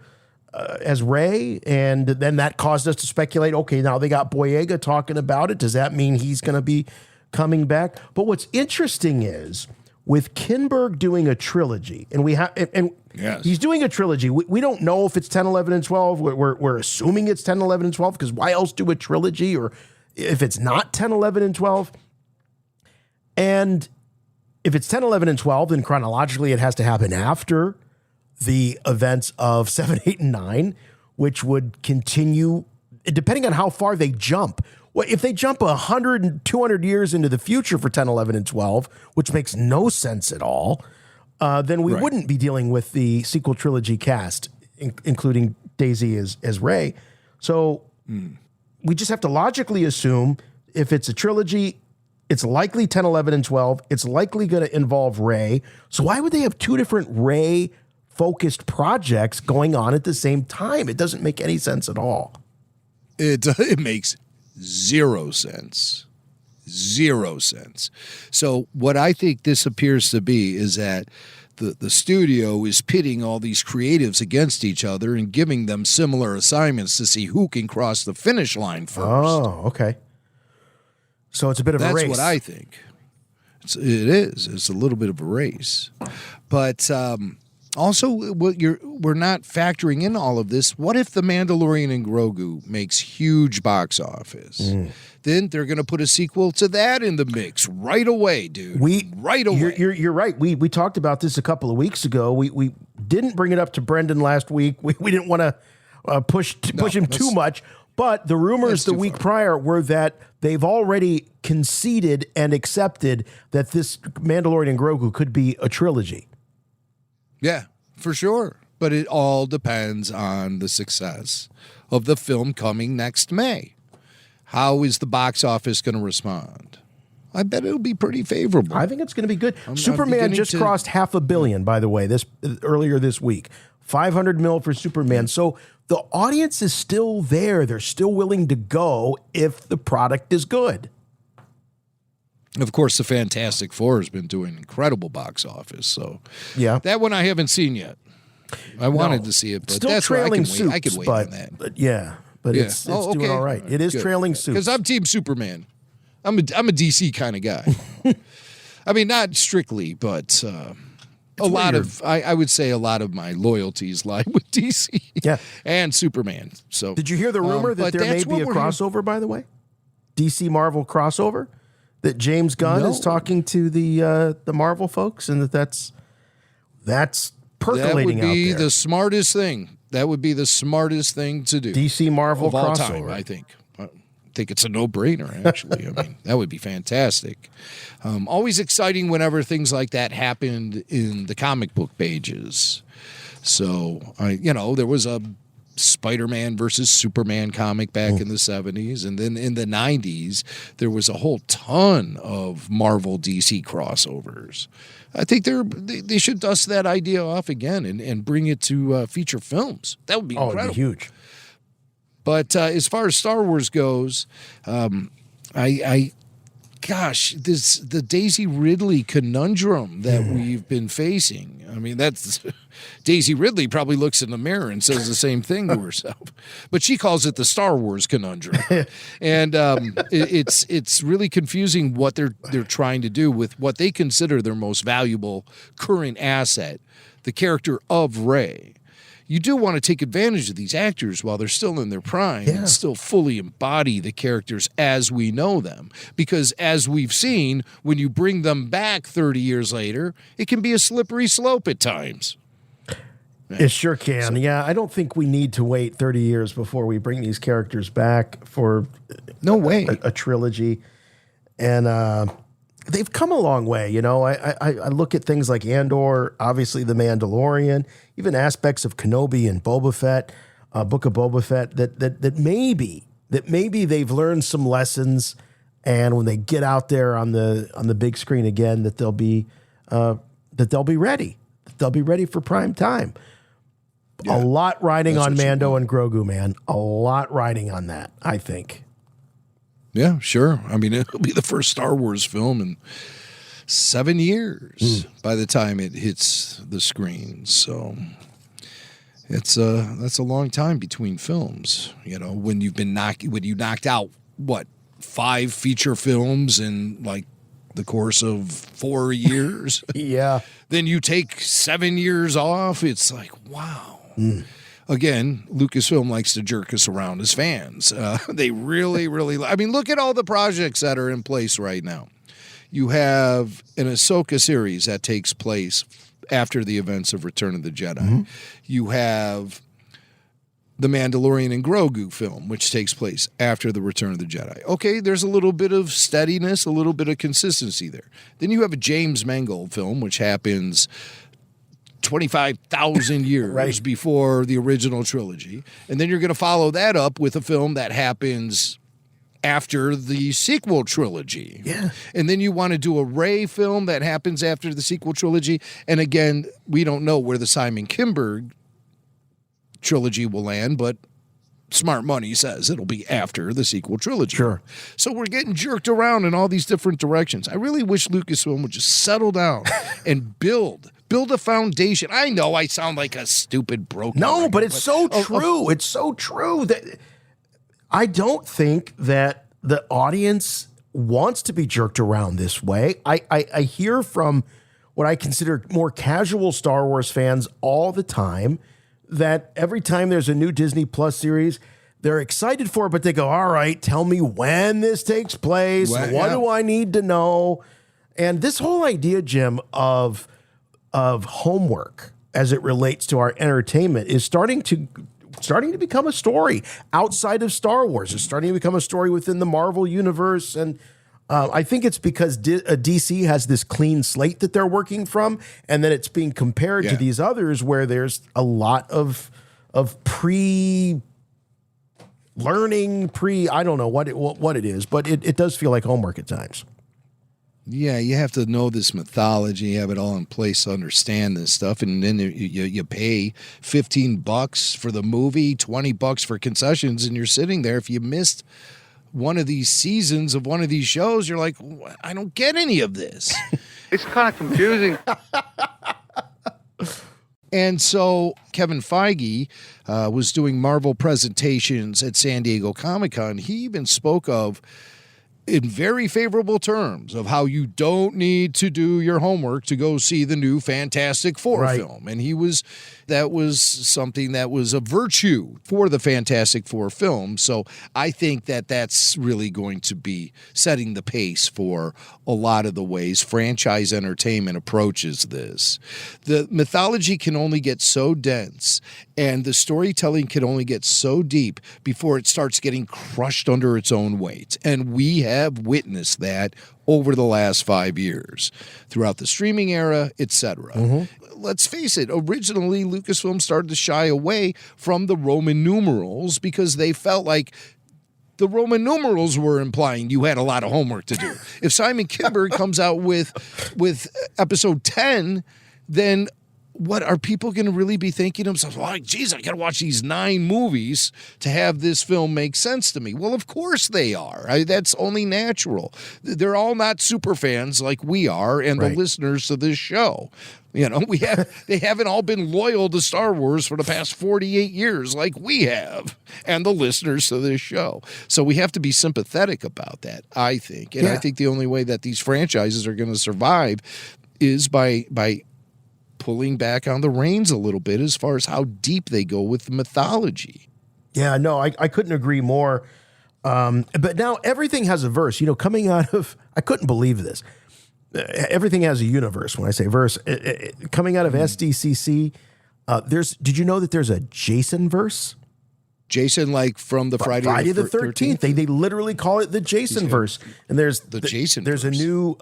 as Rey. And then that caused us to speculate, okay, now they got Boyega talking about it. Does that mean he's going to be coming back? But what's interesting is, with Kinberg doing a trilogy, and he's doing a trilogy. We don't know if it's 10, 11, and 12. We're assuming it's 10, 11, and 12, because why else do a trilogy? Or if it's not 10, 11, and 12. And if it's 10, 11, and 12, then chronologically it has to happen after the events of 7, 8, and 9, which would continue, depending on how far they jump. Well, if they jump 100 and 200 years into the future for 10, 11, and 12, which makes no sense at all, then we wouldn't be dealing with the sequel trilogy cast, including Daisy as Rey. So we just have to logically assume if it's a trilogy, it's likely 10, 11, and 12. It's likely going to involve Rey. So why would they have two different Rey-focused projects going on at the same time? It doesn't make any sense at all. It makes zero sense. Zero sense. So what I think this appears to be is that the studio is pitting all these creatives against each other and giving them similar assignments to see who can cross the finish line first. Oh, okay. So it's a bit of a race. That's what I think. It is. It's a little bit of a race. But also, we're not factoring in all of this. What if The Mandalorian and Grogu makes huge box office? Then they're going to put a sequel to that in the mix right away, dude. Right away. You're right. We talked about this a couple of weeks ago. We didn't bring it up to Brendan last week. We didn't want to push him too much. But the rumors the week prior were that they've already conceded and accepted that this Mandalorian and Grogu could be a trilogy. Yeah, for sure. But it all depends on the success of the film coming next May. How is the box office going to respond? I bet it'll be pretty favorable. I think it's going to be good. Superman just crossed $500 million, by the way, earlier this week. 500 mil for Superman. So the audience is still there. They're still willing to go if the product is good. Of course, the Fantastic Four has been doing incredible box office. So yeah, that one I haven't seen yet. I wanted to see it, but still that's trailing Suits, I could wait on that. But it's doing all right. It is trailing Suits. Because I'm Team Superman. I'm a DC kind of guy. I mean, not strictly, but I would say a lot of my loyalties lie with DC. Yeah, and Superman. So did you hear the rumor that there may be a crossover? By the way, DC Marvel crossover. That James Gunn is talking to the Marvel folks, and that's percolating out there. That would be the smartest thing. That would be the smartest thing to do. DC Marvel of all crossover. Time, I think it's a no-brainer, actually. I mean, that would be fantastic. Always exciting whenever things like that happened in the comic book pages. So, there was a Spider-Man versus Superman comic back in the 70s. And then in the 90s, there was a whole ton of Marvel DC crossovers. I think they should dust that idea off again and bring it to feature films. That would be incredible. It'd be huge. But as far as Star Wars goes, the Daisy Ridley conundrum that we've been facing. I mean, that's Daisy Ridley probably looks in the mirror and says the same thing to herself, but she calls it the Star Wars conundrum. And it's really confusing what they're trying to do with what they consider their most valuable current asset, the character of Rey. You do want to take advantage of these actors while they're still in their prime and still fully embody the characters as we know them. Because as we've seen, when you bring them back 30 years later, it can be a slippery slope at times. It sure can. So, I don't think we need to wait 30 years before we bring these characters back for a trilogy. And they've come a long way. I look at things like Andor, obviously the Mandalorian, even aspects of Kenobi and Boba Fett, Book of Boba Fett, that maybe they've learned some lessons, and when they get out there on the big screen again, that they'll be ready. They'll be ready for prime time. A lot riding on Mando and Grogu, man. A lot riding on that, I think. Yeah, sure. I mean, it'll be the first Star Wars film in 7 years by the time it hits the screen. So that's a long time between films. When you knocked out 5 feature films in like the course of 4 years. Yeah. Then you take 7 years off. It's like, wow. Again, Lucasfilm likes to jerk us around as fans. They really, really... I mean, look at all the projects that are in place right now. You have an Ahsoka series that takes place after the events of Return of the Jedi. You have the Mandalorian and Grogu film, which takes place after the Return of the Jedi. Okay, there's a little bit of steadiness, a little bit of consistency there. Then you have a James Mangold film, which happens 25,000 years before the original trilogy. And then you're going to follow that up with a film that happens after the sequel trilogy. Yeah. And then you want to do a Rey film that happens after the sequel trilogy. And again, we don't know where the Simon Kinberg trilogy will land, but smart money says it'll be after the sequel trilogy. Sure. So we're getting jerked around in all these different directions. I really wish Lucasfilm would just settle down and build a foundation. I know I sound like a stupid broken. No, but it's so true. It's so true that I don't think that the audience wants to be jerked around this way. I hear from what I consider more casual Star Wars fans all the time that every time there's a new Disney Plus series, they're excited for it, but they go, all right, tell me when this takes place. What do I need to know? And this whole idea, Jim, of homework as it relates to our entertainment is starting to become a story outside of Star Wars. It's starting to become a story within the Marvel universe. And I think it's because DC has this clean slate that they're working from, and then it's being compared to these others where there's a lot of pre-learning, I don't know what it is, but it does feel like homework at times. Yeah, you have to know this mythology, have it all in place to understand this stuff, and then you pay $15 for the movie, $20 for concessions, and you're sitting there. If you missed one of these seasons of one of these shows, you're like, I don't get any of this. It's kind of confusing. And so Kevin Feige was doing Marvel presentations at San Diego Comic-Con. He even spoke of, in very favorable terms, of how you don't need to do your homework to go see the new Fantastic Four film. And that was something that was a virtue for the Fantastic Four film. So I think that that's really going to be setting the pace for a lot of the ways franchise entertainment approaches this. The mythology can only get so dense and the storytelling can only get so deep before it starts getting crushed under its own weight. And we have witnessed that over the last 5 years, throughout the streaming era, etc. Let's face it, originally Lucasfilm started to shy away from the Roman numerals because they felt like the Roman numerals were implying you had a lot of homework to do. If Simon Kinberg comes out with episode 10, then what are people going to really be thinking to themselves? Well, geez, I got to watch these 9 movies to have this film make sense to me. Well, of course they are. That's only natural. They're all not super fans like we are and the listeners to this show. You know, they haven't all been loyal to Star Wars for the past 48 years like we have, and the listeners to this show. So we have to be sympathetic about that, I think. And I think the only way that these franchises are going to survive is by pulling back on the reins a little bit as far as how deep they go with the mythology. Yeah, no, I couldn't agree more. But now everything has a verse. You know, coming out of, I couldn't believe this. Everything has a universe. When I say verse, coming out of SDCC, did you know that there's a Jason verse? Jason, like from the Friday the 13th. They literally call it the Jason verse. And there's there's a new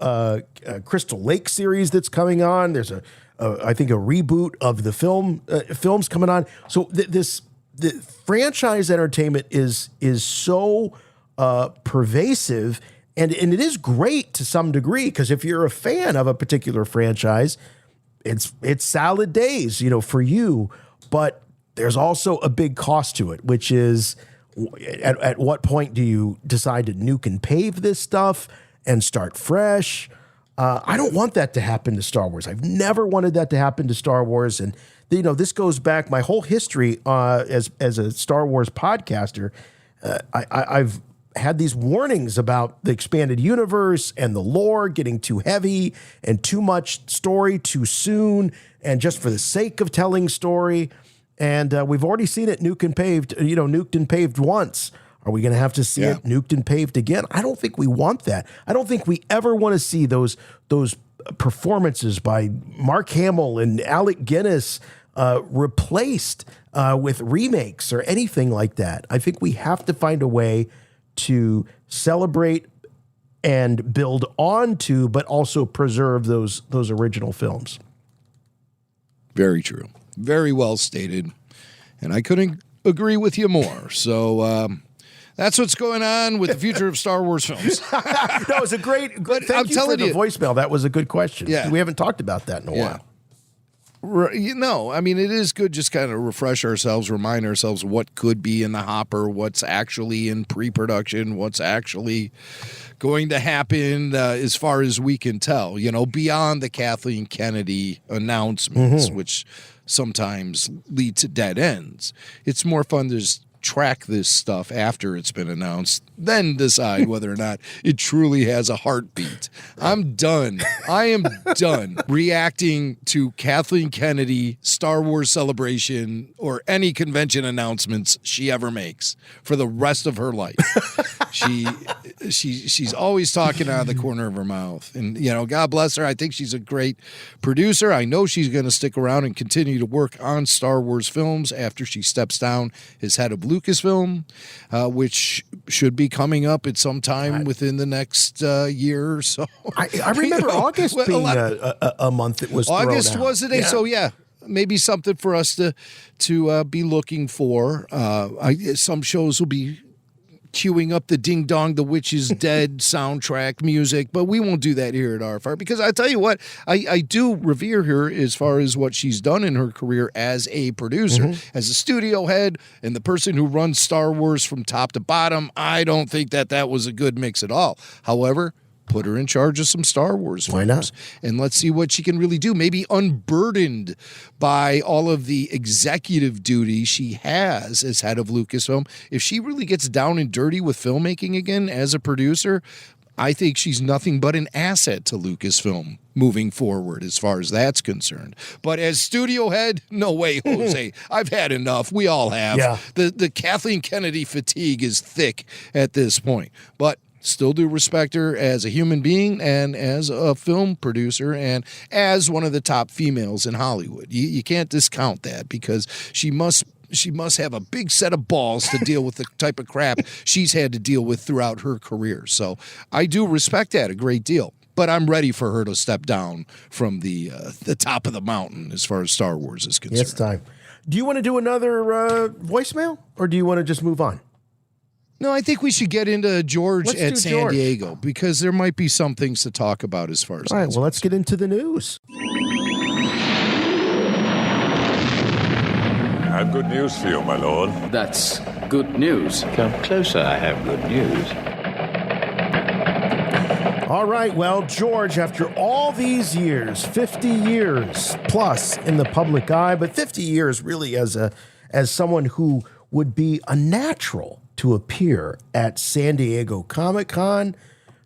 Crystal Lake series that's coming on. There's I think a reboot of the films coming on. So the franchise entertainment is so pervasive, and it is great to some degree, because if you're a fan of a particular franchise, it's salad days, you know, for you. But there's also a big cost to it, which is at what point do you decide to nuke and pave this stuff and start fresh? I don't want that to happen to Star Wars. I've never wanted that to happen to Star Wars. And, you know, this goes back my whole history as a Star Wars podcaster. I've had these warnings about the expanded universe and the lore getting too heavy and too much story too soon and just for the sake of telling story. And we've already seen it nuked and paved once. Are we going to have to see it nuked and paved again? I don't think we want that. I don't think we ever want to see those performances by Mark Hamill and Alec Guinness replaced with remakes or anything like that. I think we have to find a way to celebrate and build on to, but also preserve those original films. Very true. Very well stated. And I couldn't agree with you more. So that's what's going on with the future of Star Wars films. No, it's a great. Thank you for the voicemail. That was a good question. Yeah. We haven't talked about that in a while. You know, I mean, it is good just kind of refresh ourselves, remind ourselves what could be in the hopper, what's actually in pre-production, what's actually going to happen as far as we can tell, you know, beyond the Kathleen Kennedy announcements, which sometimes lead to dead ends. It's more fun to just track this stuff after it's been announced, then decide whether or not it truly has a heartbeat. I'm done. I am done reacting to Kathleen Kennedy, Star Wars Celebration, or any convention announcements she ever makes for the rest of her life. She's always talking out of the corner of her mouth. And, you know, God bless her. I think she's a great producer. I know she's going to stick around and continue to work on Star Wars films after she steps down as head of Lucasfilm, which should be coming up at some time within the next year or so. I remember August being a month that was August thrown out. was the day. So maybe something for us to be looking for. Some shows will be queuing up the Ding Dong, the Witch is Dead soundtrack music, but we won't do that here at RFR, because I tell you what, I do revere her as far as what she's done in her career as a producer, as a studio head, and the person who runs Star Wars from top to bottom. I don't think that was a good mix at all. However, put her in charge of some Star Wars films. Why not? And let's see what she can really do. Maybe unburdened by all of the executive duty she has as head of Lucasfilm. If she really gets down and dirty with filmmaking again as a producer, I think she's nothing but an asset to Lucasfilm moving forward as far as that's concerned. But as studio head, no way, Jose. I've had enough. We all have. Yeah. The Kathleen Kennedy fatigue is thick at this point. But still do respect her as a human being and as a film producer and as one of the top females in Hollywood. You can't discount that, because she she must have a big set of balls to deal with the type of crap she's had to deal with throughout her career. So I do respect that a great deal. But I'm ready for her to step down from the top of the mountain as far as Star Wars is concerned. It's time. Do you want to do another voicemail, or do you want to just move on? No, I think we should get into George Let's at do San George. Diego, because there might be some things to talk about as far as All right, well, let's get into the news. I have good news for you, my lord. That's good news. Come closer, I have good news. All right, well, George, after all these years, 50 years plus in the public eye, but 50 years really as someone who would be a natural to appear at San Diego Comic-Con,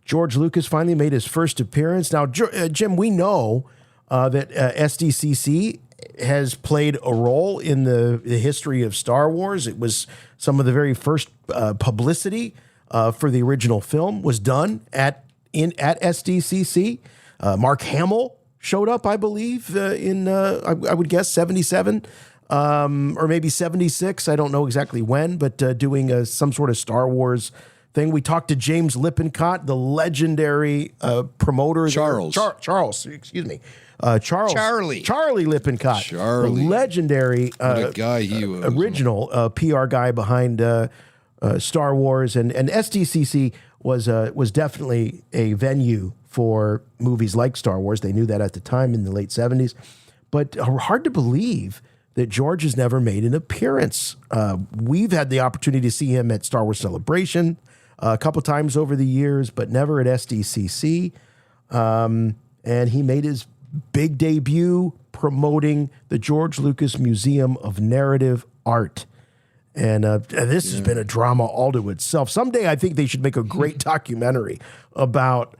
George Lucas finally made his first appearance. Now, Jim, we know that SDCC has played a role in the history of Star Wars. It was some of the very first publicity for the original film was done at SDCC. Mark Hamill showed up, I believe, in I would guess 77 or maybe 76. I don't know exactly when, but doing some sort of Star Wars thing. We talked to James Lippincott, the legendary promoter. Charlie Lippincott, the legendary what a guy he was. Original PR guy behind Star Wars, and SDCC was definitely a venue for movies like Star Wars. They knew that at the time in the late 70s, but hard to believe that George has never made an appearance. We've had the opportunity to see him at Star Wars Celebration a couple times over the years, but never at SDCC. And he made his big debut promoting the George Lucas Museum of Narrative Art. And this has been a drama all to itself. Someday I think they should make a great documentary about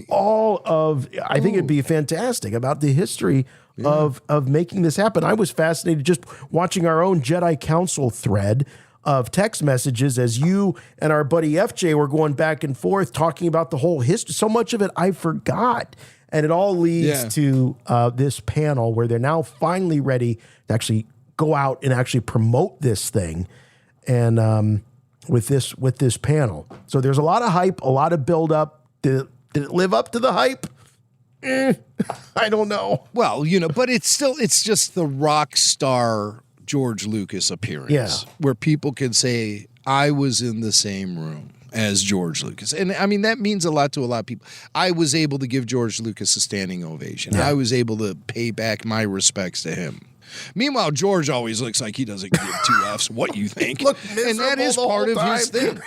all of, I think it'd be fantastic, about the history of making this happen. I was fascinated just watching our own Jedi Council thread of text messages as you and our buddy FJ were going back and forth talking about the whole history. So much of it I forgot. And it all leads to this panel where they're now finally ready to actually go out and actually promote this thing, and with this panel. So there's a lot of hype, a lot of build up. Did it live up to the hype? I don't know. Well, but it's just the rock star George Lucas appearance, where people can say, I was in the same room as George Lucas. And I mean, that means a lot to a lot of people. I was able to give George Lucas a standing ovation. I was able to pay back my respects to him. Meanwhile, George always looks like he doesn't give two F's what you think. And that is part of his thing.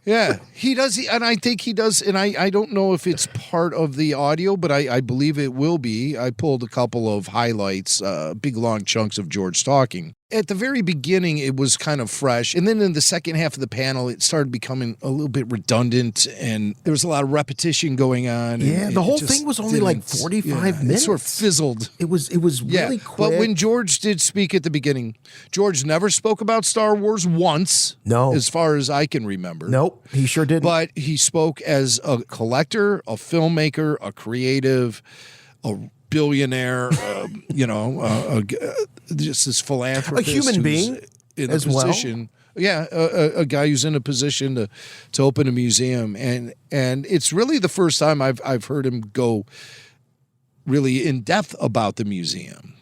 Yeah, he does. And I think he does. And I don't know if it's part of the audio, but I believe it will be. I pulled a couple of highlights, big long chunks of George talking. At the very beginning, it was kind of fresh. And then in the second half of the panel, it started becoming a little bit redundant. And there was a lot of repetition going on. Yeah, the whole thing was only like 45 minutes. It sort of fizzled. It was really quick. But when George did speak at the beginning, George never spoke about Star Wars once. No. As far as I can remember. Nope, he sure didn't. But he spoke as a collector, a filmmaker, a creative, a billionaire, just this philanthropist, a human being in as a position. Well. Yeah, a guy who's in a position to open a museum, and it's really the first time I've heard him go really in depth about the museum.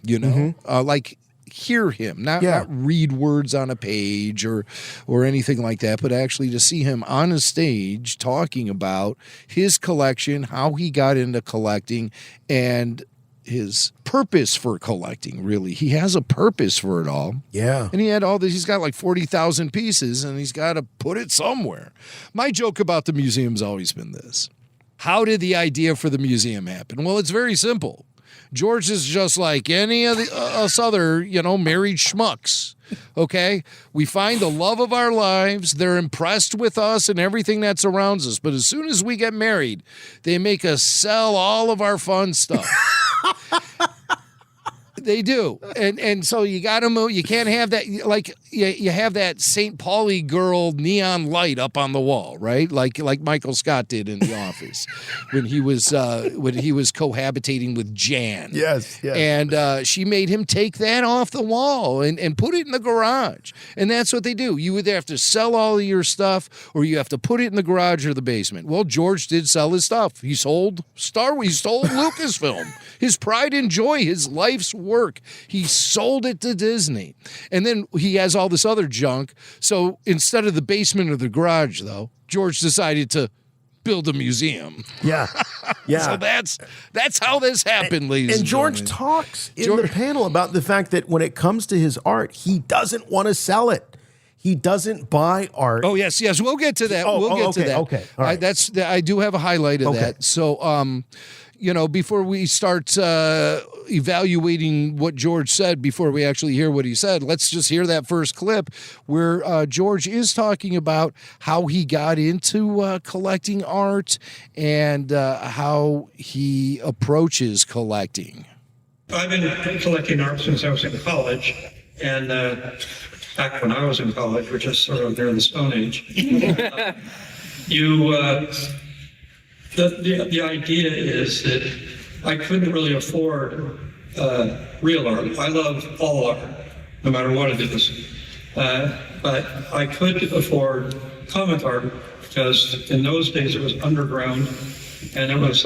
Like hear him, not read words on a page or anything like that, but actually to see him on a stage talking about his collection, how he got into collecting, and his purpose for collecting. Really, he has a purpose for it all. Yeah. And he had all this, he's got like 40,000 pieces, and he's got to put it somewhere. My joke about the museum's always been this: how did the idea for the museum happen? Well, it's very simple. George is just like any of us other, married schmucks. Okay? We find the love of our lives. They're impressed with us and everything that surrounds us. But as soon as we get married, they make us sell all of our fun stuff. They do, and so you got to move. You can't have that. Like you have that St. Pauli girl neon light up on the wall, right? Like Michael Scott did in The Office when he was cohabitating with Jan. Yes. And she made him take that off the wall and put it in the garage. And that's what they do. You either have to sell all of your stuff or you have to put it in the garage or the basement. Well, George did sell his stuff. He sold Star Wars. He sold Lucasfilm. His pride and joy, his life's work. He sold it to Disney. And then he has all this other junk. So instead of the basement or the garage, though, George decided to build a museum. Yeah. So that's how this happened, ladies and George gentlemen. talks in the panel about the fact that when it comes to his art, he doesn't want to sell it. He doesn't buy art. Oh, yes. We'll get to that. We'll get to that. Okay. All right. I do have a highlight of that. So, before we start evaluating what George said, before we actually hear what he said, let's just hear that first clip where George is talking about how he got into collecting art and how he approaches collecting. I've been collecting art since I was in college, and back when I was in college, which is sort of near the Stone Age, the idea is that I couldn't really afford real art. I love all art, no matter what it is. But I could afford comic art because in those days it was underground, and it was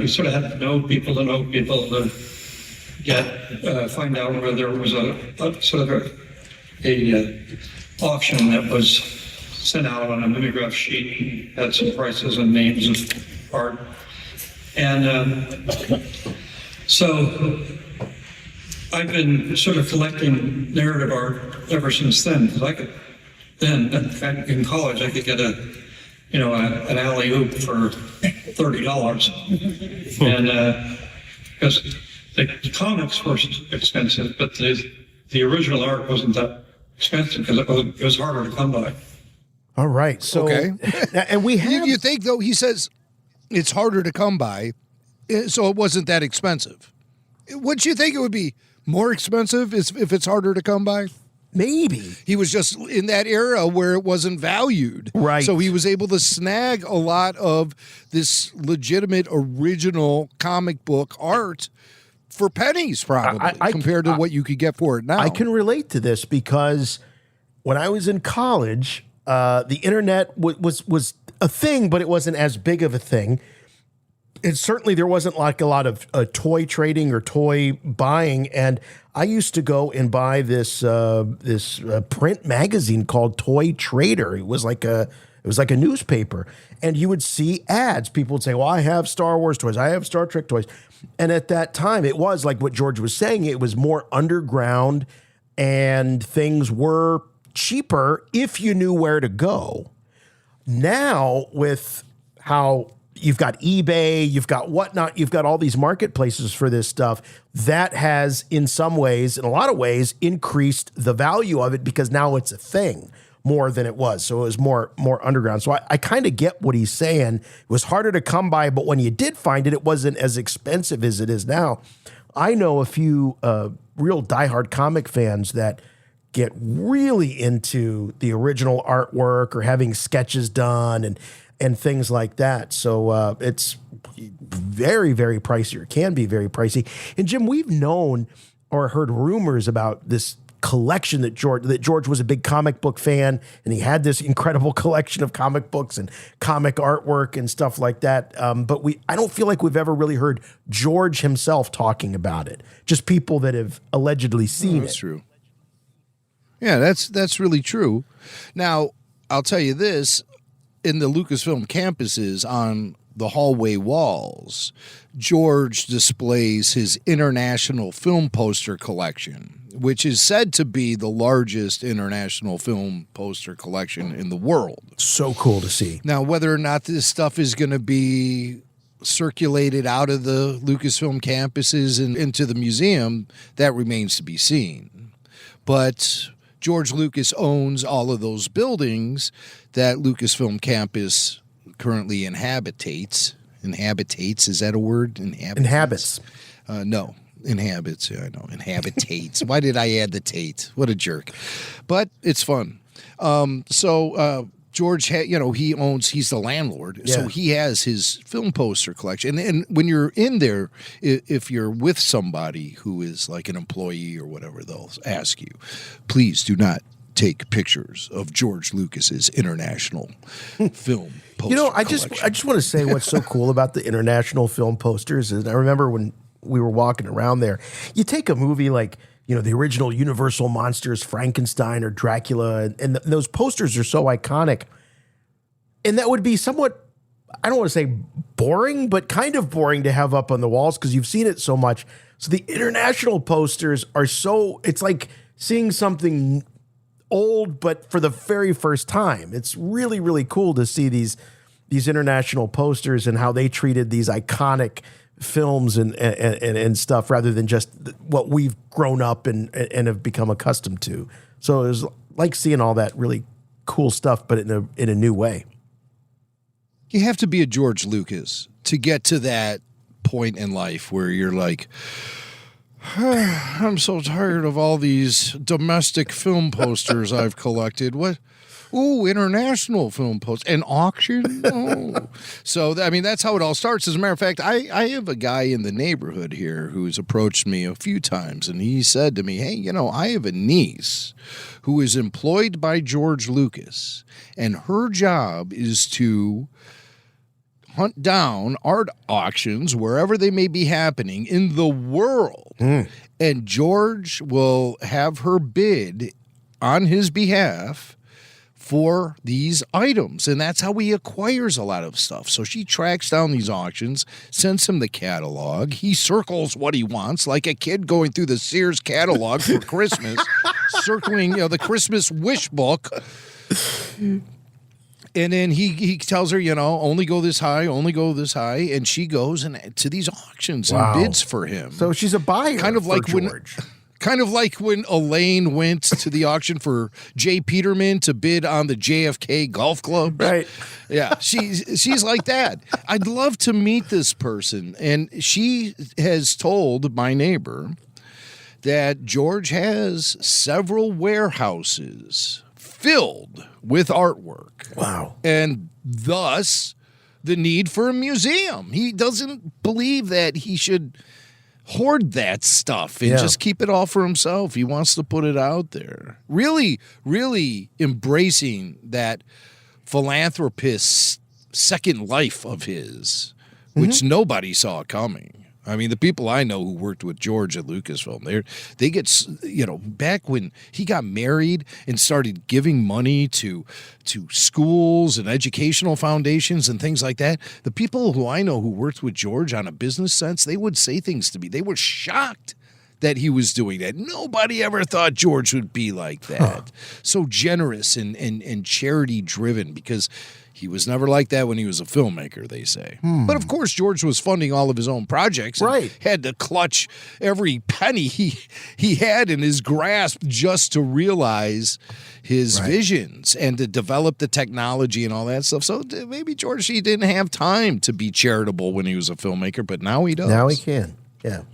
you sort of had to know people to find out whether there was a sort of a auction that was sent out on a mimeograph sheet and had some prices and names of art. And so I've been sort of collecting narrative art ever since then, because I could then, in college, I could get an alley-oop for $30. And because the comics were expensive, but the original art wasn't that expensive because it was harder to come by. All right. So, and we have. You think, though, he says it's harder to come by, so it wasn't that expensive. Wouldn't you think it would be more expensive if it's harder to come by? Maybe. He was just in that era where it wasn't valued. Right. So he was able to snag a lot of this legitimate original comic book art for pennies, probably, compared to what you could get for it now. I can relate to this because when I was in college, the internet was a thing, but it wasn't as big of a thing. And certainly there wasn't like a lot of toy trading or toy buying. And I used to go and buy this print magazine called Toy Trader. It was like a newspaper, and you would see ads. People would say, "Well, I have Star Wars toys. I have Star Trek toys." And at that time, it was like what George was saying. It was more underground, and things were cheaper if you knew where to go. Now, with how you've got eBay, you've got whatnot, you've got all these marketplaces for this stuff, that has, in some ways, in a lot of ways, increased the value of it because now it's a thing more than it was. So it was more underground. So I kind of get what he's saying. It was harder to come by, but when you did find it, it wasn't as expensive as it is now. I know a few real diehard comic fans that get really into the original artwork or having sketches done and things like that. So it's very, very pricey, or can be very pricey. And Jim, we've known or heard rumors about this collection that George was a big comic book fan, and he had this incredible collection of comic books and comic artwork and stuff like that. But I don't feel like we've ever really heard George himself talking about it. Just people that have allegedly seen it. That's true. Yeah, that's really true. Now, I'll tell you this. In the Lucasfilm campuses, on the hallway walls, George displays his international film poster collection, which is said to be the largest international film poster collection in the world. So cool to see. Now, whether or not this stuff is going to be circulated out of the Lucasfilm campuses and into the museum, that remains to be seen. But George Lucas owns all of those buildings that Lucasfilm campus currently inhabitates. Is that a word? Inhabits. No. inhabits. Yeah, I know. Inhabitates. Why did I add the Tate? What a jerk. But it's fun. George, he's the landlord, so he has his film poster collection. And when you're in there, if you're with somebody who is like an employee or whatever, they'll ask you, please do not take pictures of George Lucas's international film poster I just want to say what's so cool about the international film posters is I remember when we were walking around there, you take a movie like, the original Universal monsters, Frankenstein or Dracula, and those posters are so iconic. And that would be somewhat, I don't want to say boring, but kind of boring to have up on the walls because you've seen it so much. So the international posters are it's like seeing something old, but for the very first time. It's really, really cool to see these international posters and how they treated these iconic films and stuff rather than just what we've grown up and have become accustomed to. So it was like seeing all that really cool stuff, but in a new way. You have to be a George Lucas to get to that point in life where you're like, I'm so tired of all these domestic film posters I've collected. What? Ooh, international film post, an auction. Oh. So, that's how it all starts. As a matter of fact, I have a guy in the neighborhood here who's approached me a few times, and he said to me, hey, I have a niece who is employed by George Lucas, and her job is to hunt down art auctions wherever they may be happening in the world. And George will have her bid on his behalf for these items, and that's how he acquires a lot of stuff. So she tracks down these auctions, sends him the catalog. He circles what he wants, like a kid going through the Sears catalog for Christmas, circling, the Christmas wish book. And then he tells her, only go this high, and she goes to these auctions and bids for him. So she's a buyer, kind of like George. Kind of like when Elaine went to the auction for Jay Peterman to bid on the JFK golf club. Right. Yeah, she's like that. I'd love to meet this person. And she has told my neighbor that George has several warehouses filled with artwork. Wow. And thus the need for a museum. He doesn't believe that he should hoard that stuff and just keep it all for himself. He wants to put it out there. Really, really embracing that philanthropist's second life of his, which nobody saw coming. The people I know who worked with George at Lucasfilm, they get, back when he got married and started giving money to schools and educational foundations and things like that, the people who I know who worked with George on a business sense, they would say things to me. They were shocked that he was doing that. Nobody ever thought George would be like that. So generous and charity driven, because he was never like that when he was a filmmaker, they say. But of course, George was funding all of his own projects. And had to clutch every penny he had in his grasp just to realize his visions and to develop the technology and all that stuff. So maybe George, he didn't have time to be charitable when he was a filmmaker, but now he does. Now he can. Yeah.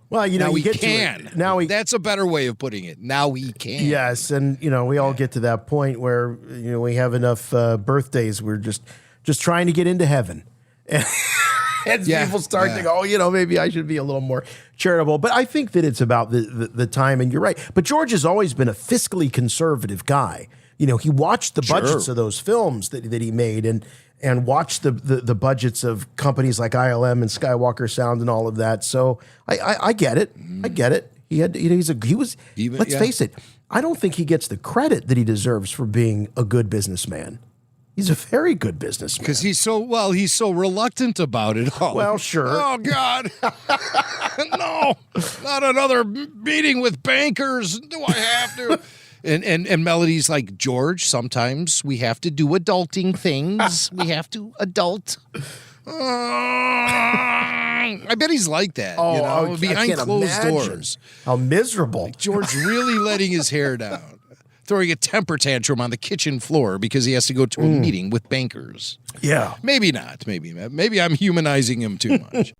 Well, now he can. That's a better way of putting it. Now he can. Yes, and we all get to that point where we have enough birthdays. We're just trying to get into heaven, and people start to go, maybe I should be a little more charitable. But I think that it's about the time, and you're right. But George has always been a fiscally conservative guy. He watched the budgets of those films that he made, and watched the budgets of companies like ILM and Skywalker Sound and all of that. So I get it. I get it. Let's face it. I don't think he gets the credit that he deserves for being a good businessman. He's a very good businessman. Because he's so reluctant about it all. Well, sure. Oh, God. No, not another meeting with bankers. Do I have to? And Melody's like, George, sometimes we have to do adulting things. We have to adult. I bet he's like that. Behind closed doors. How miserable. Like George really letting his hair down. throwing a temper tantrum on the kitchen floor because he has to go to a meeting with bankers. Yeah. Maybe not. Maybe I'm humanizing him too much.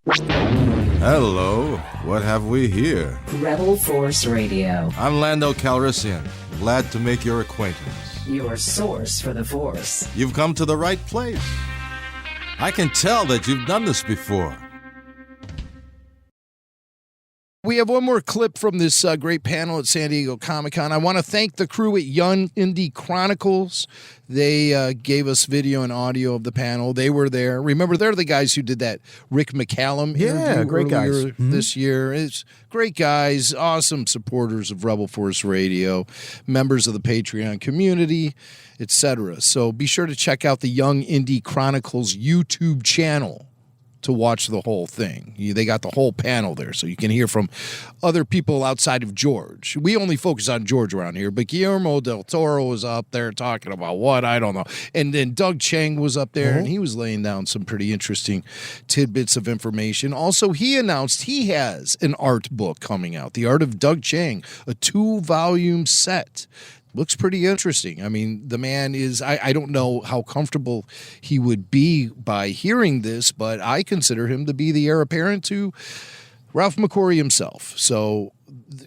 Hello. What have we here? Rebel Force Radio. I'm Lando Calrissian. Glad to make your acquaintance. Your source for the Force. You've come to the right place. I can tell that you've done this before. We have one more clip from this great panel at San Diego Comic-Con. I want to thank the crew at Young Indie Chronicles. They gave us video and audio of the panel. They were there. Remember, they're the guys who did that Rick McCallum interview great guys. this year. It's great guys, awesome supporters of Rebel Force Radio, members of the Patreon community, etc. So be sure to check out the Young Indie Chronicles YouTube channel to watch the whole thing. They got the whole panel there, so you can hear from other people outside of George. We only focus on George around here, but Guillermo del Toro was up there talking about what? I don't know. And then Doug Chang was up there, and he was laying down some pretty interesting tidbits of information. Also, he announced he has an art book coming out, The Art of Doug Chang, a 2-volume set. Looks pretty interesting. I mean, the man is, I don't know how comfortable he would be by hearing this, but I consider him to be the heir apparent to Ralph McQuarrie himself. So,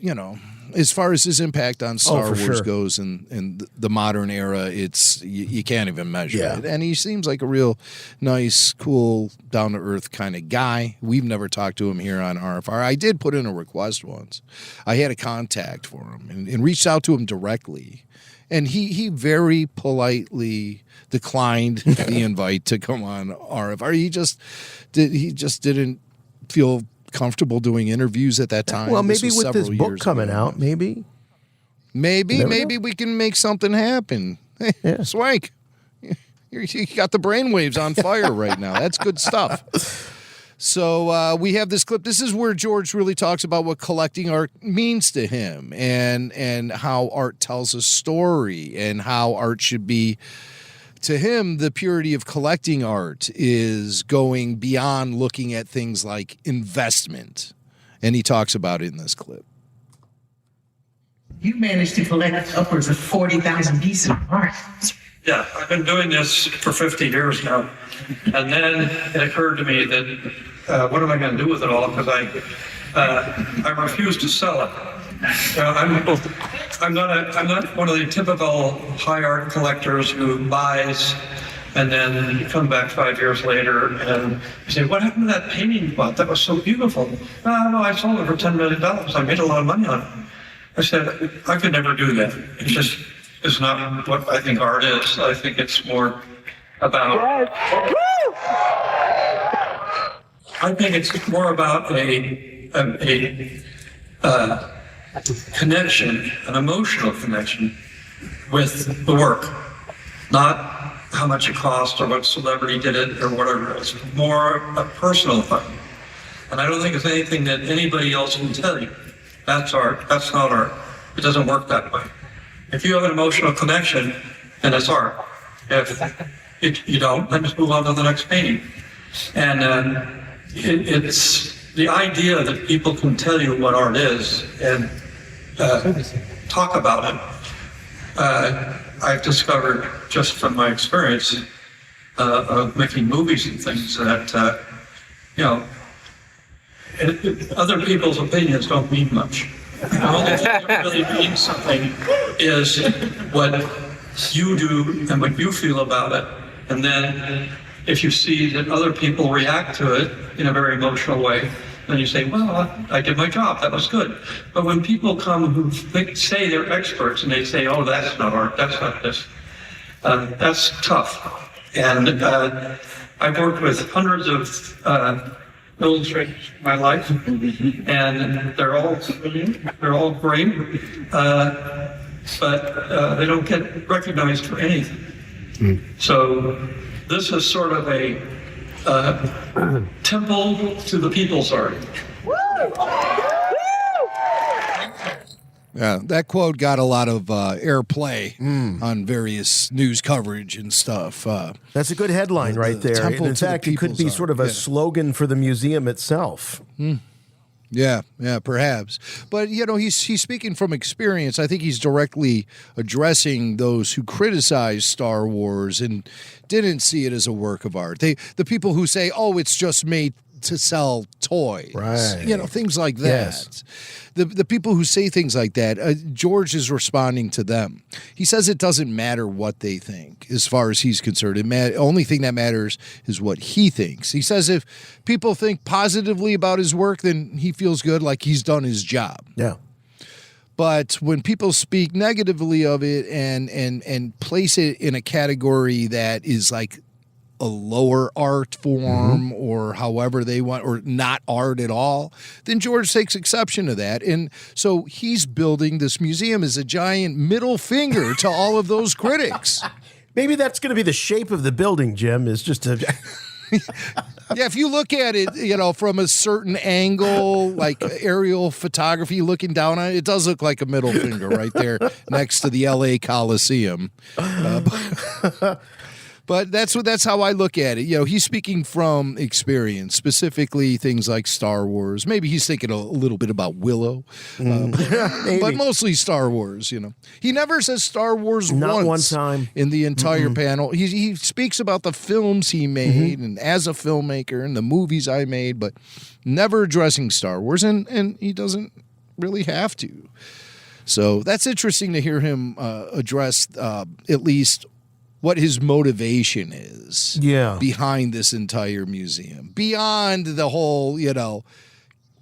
you know, as far as his impact on Star Wars goes in the modern era, it's you can't even measure it. And he seems like a real nice, cool, down-to-earth kind of guy. We've never talked to him here on RFR. I did put in a request once. I had a contact for him and reached out to him directly. And he very politely declined the invite to come on RFR. He just didn't feel comfortable doing interviews at that time. Well, maybe with this book coming out, maybe we can make something happen. Hey, Swank, you got the brainwaves on fire right now. That's good stuff. So we have this clip. This is where George really talks about what collecting art means to him and how art tells a story and how art should be. To him, the purity of collecting art is going beyond looking at things like investment. And he talks about it in this clip. You managed to collect upwards of 40,000 pieces of art. Yeah, I've been doing this for 50 years now. And then it occurred to me that what am I going to do with it all? Because I refuse to sell it. I'm not one of the typical high art collectors who buys and then you come back 5 years later and you say, what happened to that painting you bought? That was so beautiful. No, I sold it for $10 million. I made a lot of money on it. I said, I could never do that. It just is not what I think art is. I think it's more about... I think it's more about a connection, an emotional connection with the work, not how much it cost or what celebrity did it or whatever. It's more a personal thing. And I don't think it's anything that anybody else can tell you. That's art. That's not art. It doesn't work that way. If you have an emotional connection, then it's art. If you don't, then just move on to the next painting. And it's the idea that people can tell you what art is and talk about it. I've discovered just from my experience of making movies and things that, other people's opinions don't mean much. The only thing that really means something is what you do and what you feel about it. And then if you see that other people react to it in a very emotional way, then you say, well, I did my job, that was good. But when people come who say they're experts and they say, oh, that's not art, that's not this, that's tough. And I've worked with hundreds of illustrators in my life, and they're all brilliant, they're all great, but they don't get recognized for anything. So this is sort of a temple to the people's art. Yeah, that quote got a lot of airplay on various news coverage and stuff. That's a good headline right there. And in fact, it could be sort of a slogan for the museum itself. Yeah, perhaps. But, he's speaking from experience. I think he's directly addressing those who criticize Star Wars and didn't see it as a work of art. The people who say, oh, it's just made to sell toys. Right. Things like that. Yes. The people who say things like that, George is responding to them. He says it doesn't matter what they think as far as he's concerned. Only thing that matters is what he thinks. He says if people think positively about his work, then he feels good, like he's done his job. Yeah. But when people speak negatively of it and place it in a category that is like a lower art form or however they want, or not art at all, then George takes exception to that. And so he's building this museum as a giant middle finger to all of those critics. Maybe that's going to be the shape of the building, Jim, is just a... Yeah, if you look at it, from a certain angle, like aerial photography looking down on it, it does look like a middle finger right there next to the LA Coliseum. But that's how I look at it. He's speaking from experience, specifically things like Star Wars. Maybe he's thinking a little bit about Willow, but mostly Star Wars. He never says Star Wars Not once one time in the entire panel. He speaks about the films he made and as a filmmaker and the movies I made, but never addressing Star Wars, and he doesn't really have to. So that's interesting to hear him address at least what his motivation is behind this entire museum. Beyond the whole,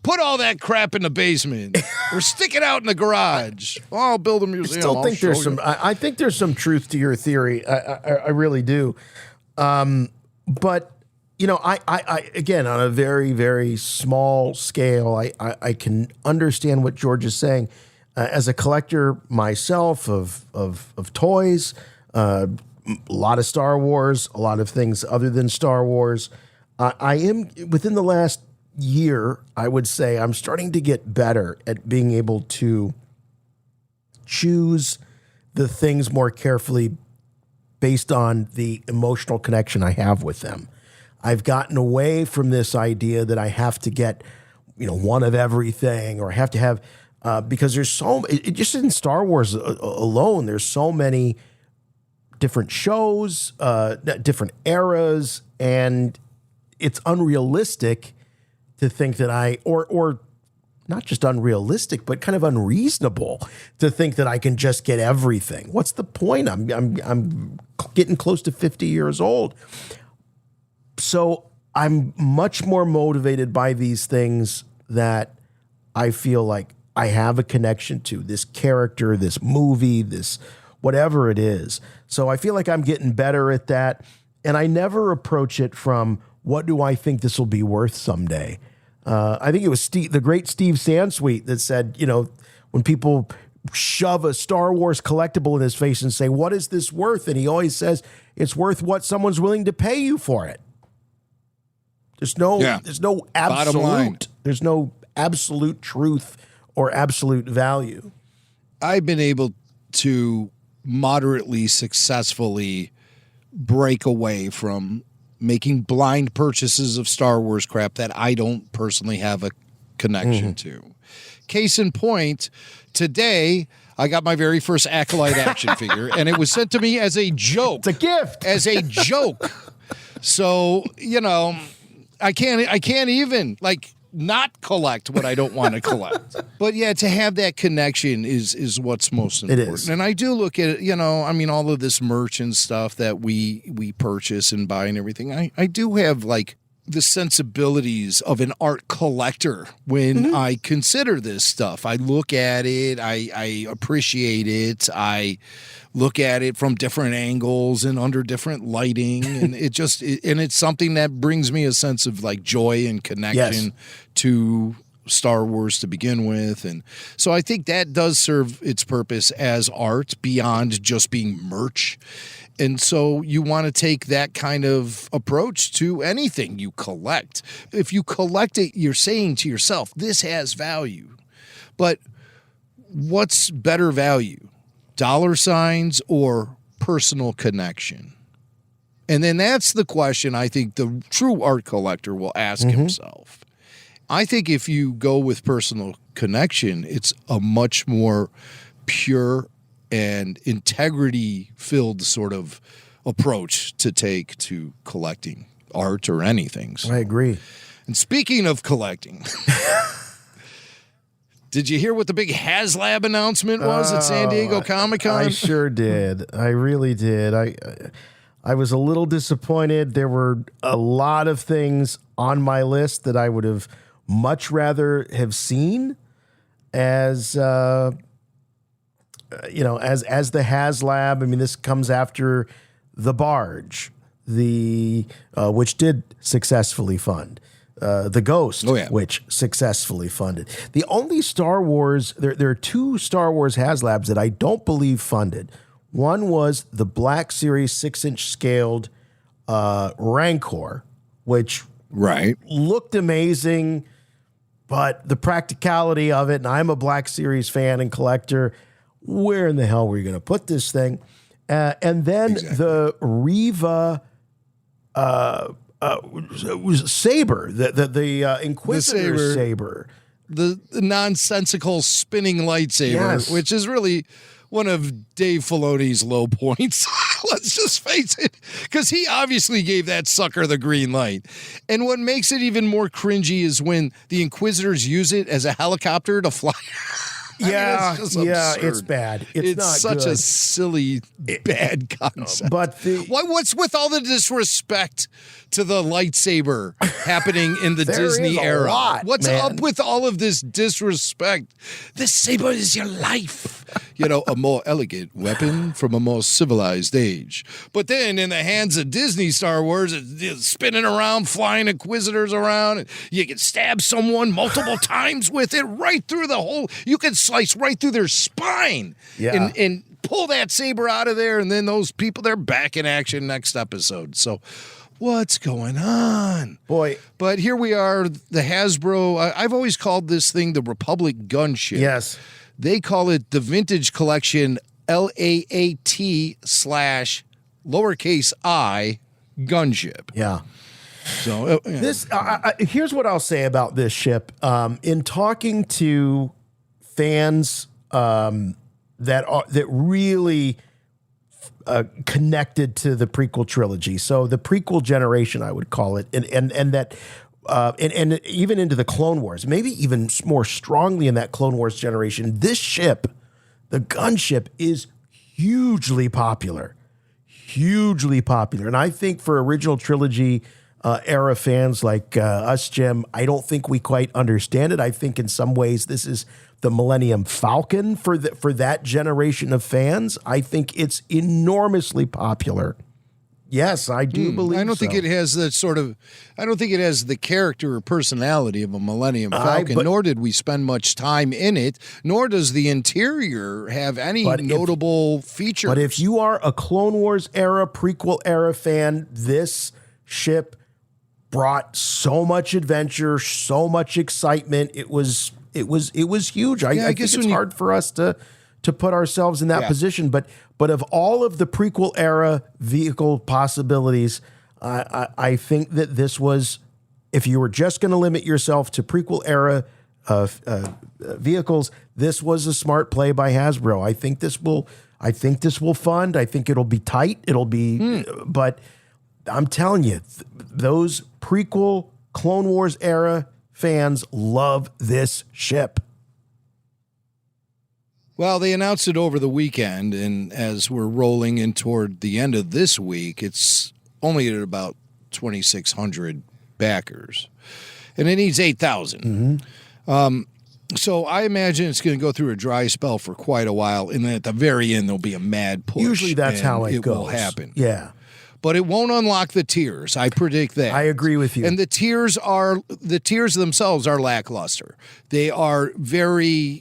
put all that crap in the basement or stick it out in the garage. Oh, I'll build a museum. I still think there's some. I think there's some truth to your theory. I really do. But I again, on a very, very small scale, I can understand what George is saying. As a collector myself of toys. A lot of Star Wars, a lot of things other than Star Wars. I am, within the last year, I would say I'm starting to get better at being able to choose the things more carefully based on the emotional connection I have with them. I've gotten away from this idea that I have to get, one of everything, or I have to have, because there's just in Star Wars alone, there's so many different shows, different eras, and it's unrealistic to think that or not just unrealistic, but kind of unreasonable to think that I can just get everything. What's the point? I'm getting close to 50 years old. So I'm much more motivated by these things that I feel like I have a connection to, this character, this movie, this whatever it is. So I feel like I'm getting better at that. And I never approach it from, what do I think this will be worth someday? I think it was the great Steve Sansweet that said, when people shove a Star Wars collectible in his face and say, what is this worth? And he always says, it's worth what someone's willing to pay you for it. There's no absolute. There's no absolute truth or absolute value. I've been able to moderately successfully break away from making blind purchases of Star Wars crap that I don't personally have a connection to. Case in point, today I got my very first Acolyte action figure, and it was sent to me as a joke. It's a gift. As a joke. So, I can't even not collect what I don't want to collect. But yeah, to have that connection is what's most important. It is. And I do look at it, all of this merch and stuff that we purchase and buy and everything. I do have the sensibilities of an art collector when I consider this stuff. I look at it, I appreciate it, I look at it from different angles and under different lighting, and it's something that brings me a sense of joy and connection to Star Wars to begin with. And so I think that does serve its purpose as art beyond just being merch. And so you want to take that kind of approach to anything you collect. If you collect it, you're saying to yourself, this has value. But what's better value? Dollar signs or personal connection? And then that's the question I think the true art collector will ask himself. I think if you go with personal connection, it's a much more pure and integrity-filled sort of approach to take to collecting art or anything. So. I agree. And speaking of collecting, did you hear what the big Haslab announcement was at San Diego Comic-Con? I sure did. I really did. I was a little disappointed. There were a lot of things on my list that I would have much rather have seen as the Haslab. I mean, this comes after The Barge, which did successfully fund. The Ghost, which successfully funded. The only Star Wars, there are two Star Wars Haslabs that I don't believe funded. One was the Black Series 6-inch scaled Rancor, which looked amazing, but the practicality of it, and I'm a Black Series fan and collector, where in the hell were you going to put this thing? And then the Reva was Saber, the Inquisitor Saber. The nonsensical spinning lightsaber, which is really one of Dave Filoni's low points. Let's just face it, because he obviously gave that sucker the green light. And what makes it even more cringy is when the Inquisitors use it as a helicopter to fly. It's bad. It's not such good. a silly, bad concept. But what's with all the disrespect to the lightsaber happening in the Disney era? What's up with all of this disrespect? This saber is your life. A more elegant weapon from a more civilized age. But then in the hands of Disney Star Wars, it's spinning around, flying Inquisitors around. And you can stab someone multiple times with it right through the whole. You can slice right through their spine and pull that saber out of there. And then those people, they're back in action next episode. So what's going on? Boy. But here we are, the Hasbro. I've always called this thing the Republic Gunship. Yes. They call it the Vintage Collection LAAT / I Gunship. Yeah. So this here's what I'll say about this ship. In talking to fans that really connected to the prequel trilogy, so the prequel generation, I would call it, and that. And even into the Clone Wars, maybe even more strongly in that Clone Wars generation, this ship, the gunship, is hugely popular. And I think for original trilogy era fans like us, Jim, I don't think we quite understand it. I think in some ways this is the Millennium Falcon for that generation of fans. I think it's enormously popular. Yes, I do believe so. I don't think it has that sort of. I don't think it has the character or personality of a Millennium Falcon. Nor did we spend much time in it. Nor does the interior have any notable features. But if you are a Clone Wars era, prequel era fan, this ship brought so much adventure, so much excitement. It was huge. I guess it's hard for us to put ourselves in that position, but of all of the prequel era vehicle possibilities, I think that this was, if you were just going to limit yourself to prequel era vehicles, this was a smart play by Hasbro. I think this will fund. I think it'll be tight. It'll be, but I'm telling you, those prequel Clone Wars era fans love this ship. Well, they announced it over the weekend, and as we're rolling in toward the end of this week, it's only at about 2,600 backers, and it needs 8,000. So I imagine it's going to go through a dry spell for quite a while, and then at the very end, there'll be a mad push. Usually that's how it goes. Will happen. Yeah. But it won't unlock the tiers. I predict that. I agree with you. And the tiers themselves are lackluster. They are very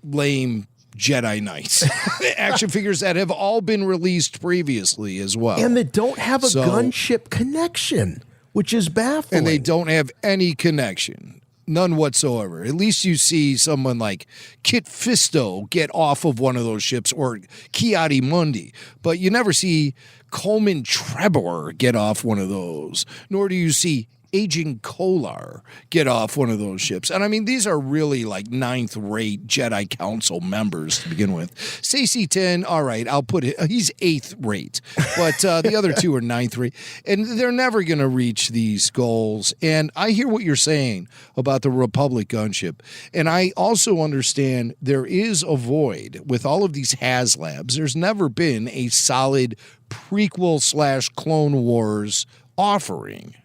lame Jedi Knights action figures that have all been released previously as well. And that don't have a gunship connection, which is baffling. And they don't have any connection. None whatsoever. At least you see someone like Kit Fisto get off of one of those ships, or Ki-Adi-Mundi. But you never see Coleman Trebor get off one of those. Nor do you see Agent Kolar get off one of those ships. And I mean, these are really like 9th-rate Jedi Council members to begin with. CC-10, all right, I'll put it, he's 8th rate. But the other two are 9th rate. And they're never going to reach these goals. And I hear what you're saying about the Republic gunship. And I also understand there is a void with all of these Haslabs. There's never been a solid prequel/Clone Wars offering.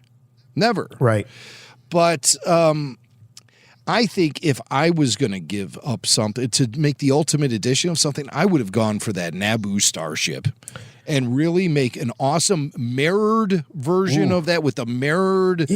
Never. Right. But I think if I was going to give up something to make the ultimate edition of something, I would have gone for that Naboo starship and really make an awesome mirrored version of that with the mirrored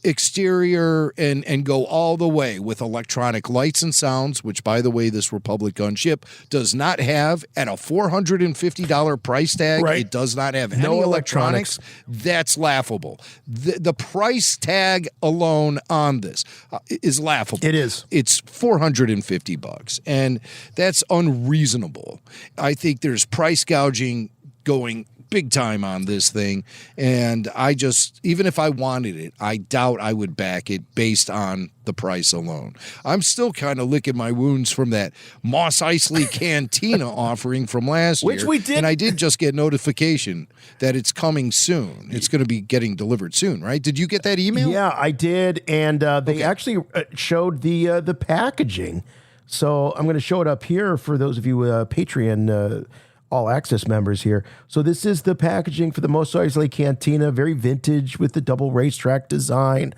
exterior and go all the way with electronic lights and sounds, which, by the way, this Republic gunship does not have at a $450 price tag. Right. It does not have any electronics. That's laughable. The price tag alone on this is laughable. It is. It's $450, and that's unreasonable. I think there's price gouging going big time on this thing, and I just, even if I wanted it, I doubt I would back it based on the price alone. I'm still kind of licking my wounds from that Mos Eisley Cantina offering from last year. Which we did. And I did just get notification that it's coming soon. It's going to be getting delivered soon, right? Did you get that email? Yeah, I did, and they actually showed the packaging. So I'm going to show it up here for those of you Patreon All Access members here. So this is the packaging for the Mos Eisley Cantina, very vintage with the double racetrack design.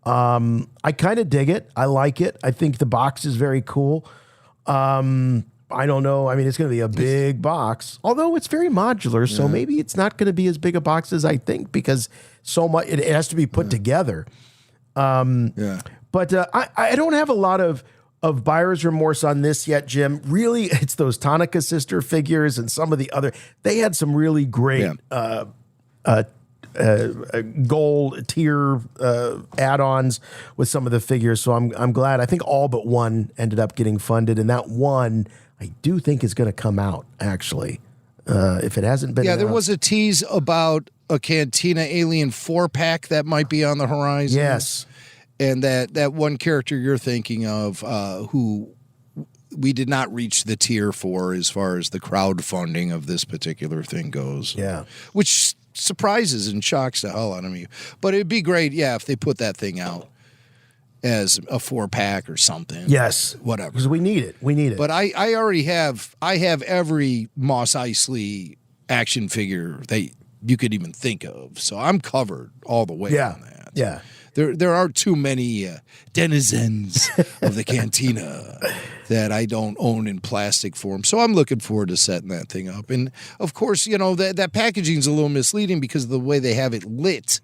I kind of dig it. I like it. I think the box is very cool. I don't know. I mean, it's going to be a big box, although it's very modular. So maybe it's not going to be as big a box as I think, because so much it has to be put together. But I don't have a lot of buyer's remorse on this yet, Jim. Really, it's those Tonica sister figures and some of the other. They had some really great gold tier add-ons with some of the figures. So I'm glad. I think all but one ended up getting funded, and that one I do think is going to come out actually. If it hasn't been, there was a tease about a Cantina Alien 4-pack that might be on the horizon. Yes. And that one character you're thinking of, who we did not reach the tier for as far as the crowdfunding of this particular thing goes. Yeah. Which surprises and shocks the hell out of me. But it'd be great, if they put that thing out as a 4-pack or something. Yes. Whatever. Because we need it. We need it. But I already have every Mos Eisley action figure that you could even think of. So I'm covered all the way on that. Yeah. There are too many denizens of the cantina that I don't own in plastic form. So I'm looking forward to setting that thing up. And, of course, that packaging is a little misleading because of the way they have it lit.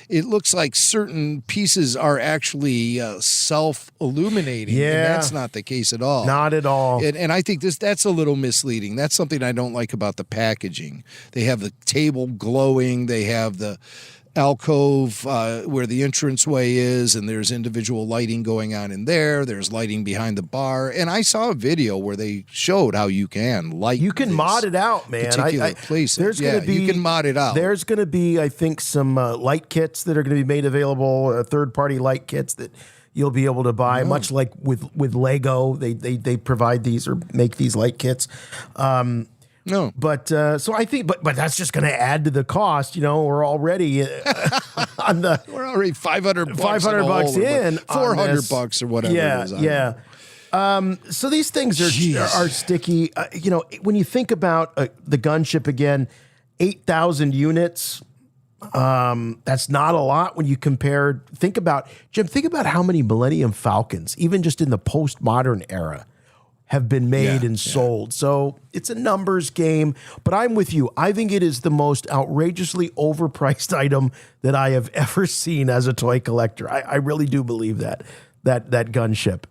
It looks like certain pieces are actually self-illuminating. Yeah. And that's not the case at all. Not at all. And I think that's a little misleading. That's something I don't like about the packaging. They have the table glowing. They have the alcove where the entranceway is, and there's individual lighting going on in there. There's lighting behind the bar, and I saw a video where they showed how you can light. You can mod it out, man. Particular places. There's going to be, you can mod it out. There's going to be, I think, some light kits that are going to be made available. Third-party light kits that you'll be able to buy, much like with Lego. They provide these or make these light kits. No, but so I think, but that's just going to add to the cost. We're already on the. We're already $500 $500 in, $400 or whatever. Yeah, it is, yeah. So these things are sticky. When you think about the gunship again, 8,000 units. That's not a lot when you compare. Think about how many Millennium Falcons, even just in the postmodern era, have been made and sold. So it's a numbers game, but I'm with you. I think it is the most outrageously overpriced item that I have ever seen as a toy collector. I really do believe that gunship.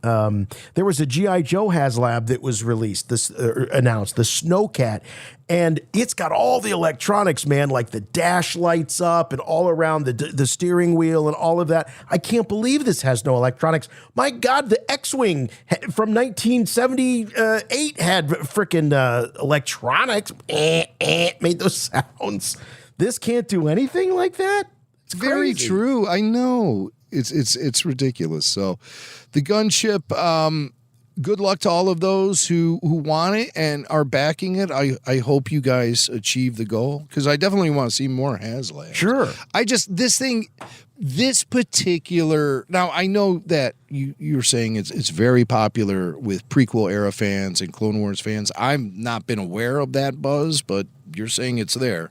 There was a G.I. Joe Haslab that was released, announced, the Snowcat, and it's got all the electronics, man, like the dash lights up and all around the steering wheel and all of that. I can't believe this has no electronics. My God, the X-Wing from 1978 had freaking electronics, made those sounds. This can't do anything like that? It's very crazy. true. I know. It's ridiculous. So the gunship, good luck to all of those who want it and are backing it. I hope you guys achieve the goal because I definitely want to see more Haslab. Sure. This particular, now I know that you're saying it's very popular with prequel era fans and Clone Wars fans. I've not been aware of that buzz, but you're saying it's there.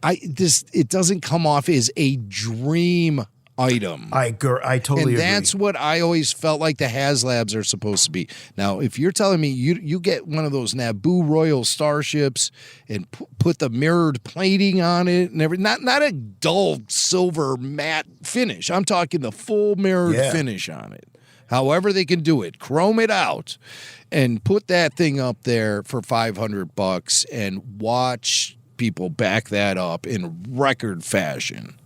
It doesn't come off as a dream item. I totally agree. And that's what I always felt like the Haslabs are supposed to be. Now, if you're telling me you get one of those Naboo Royal starships and put the mirrored plating on it and everything, not a dull silver matte finish. I'm talking the full mirrored finish on it. However they can do it, chrome it out and put that thing up there for $500 and watch people back that up in record fashion.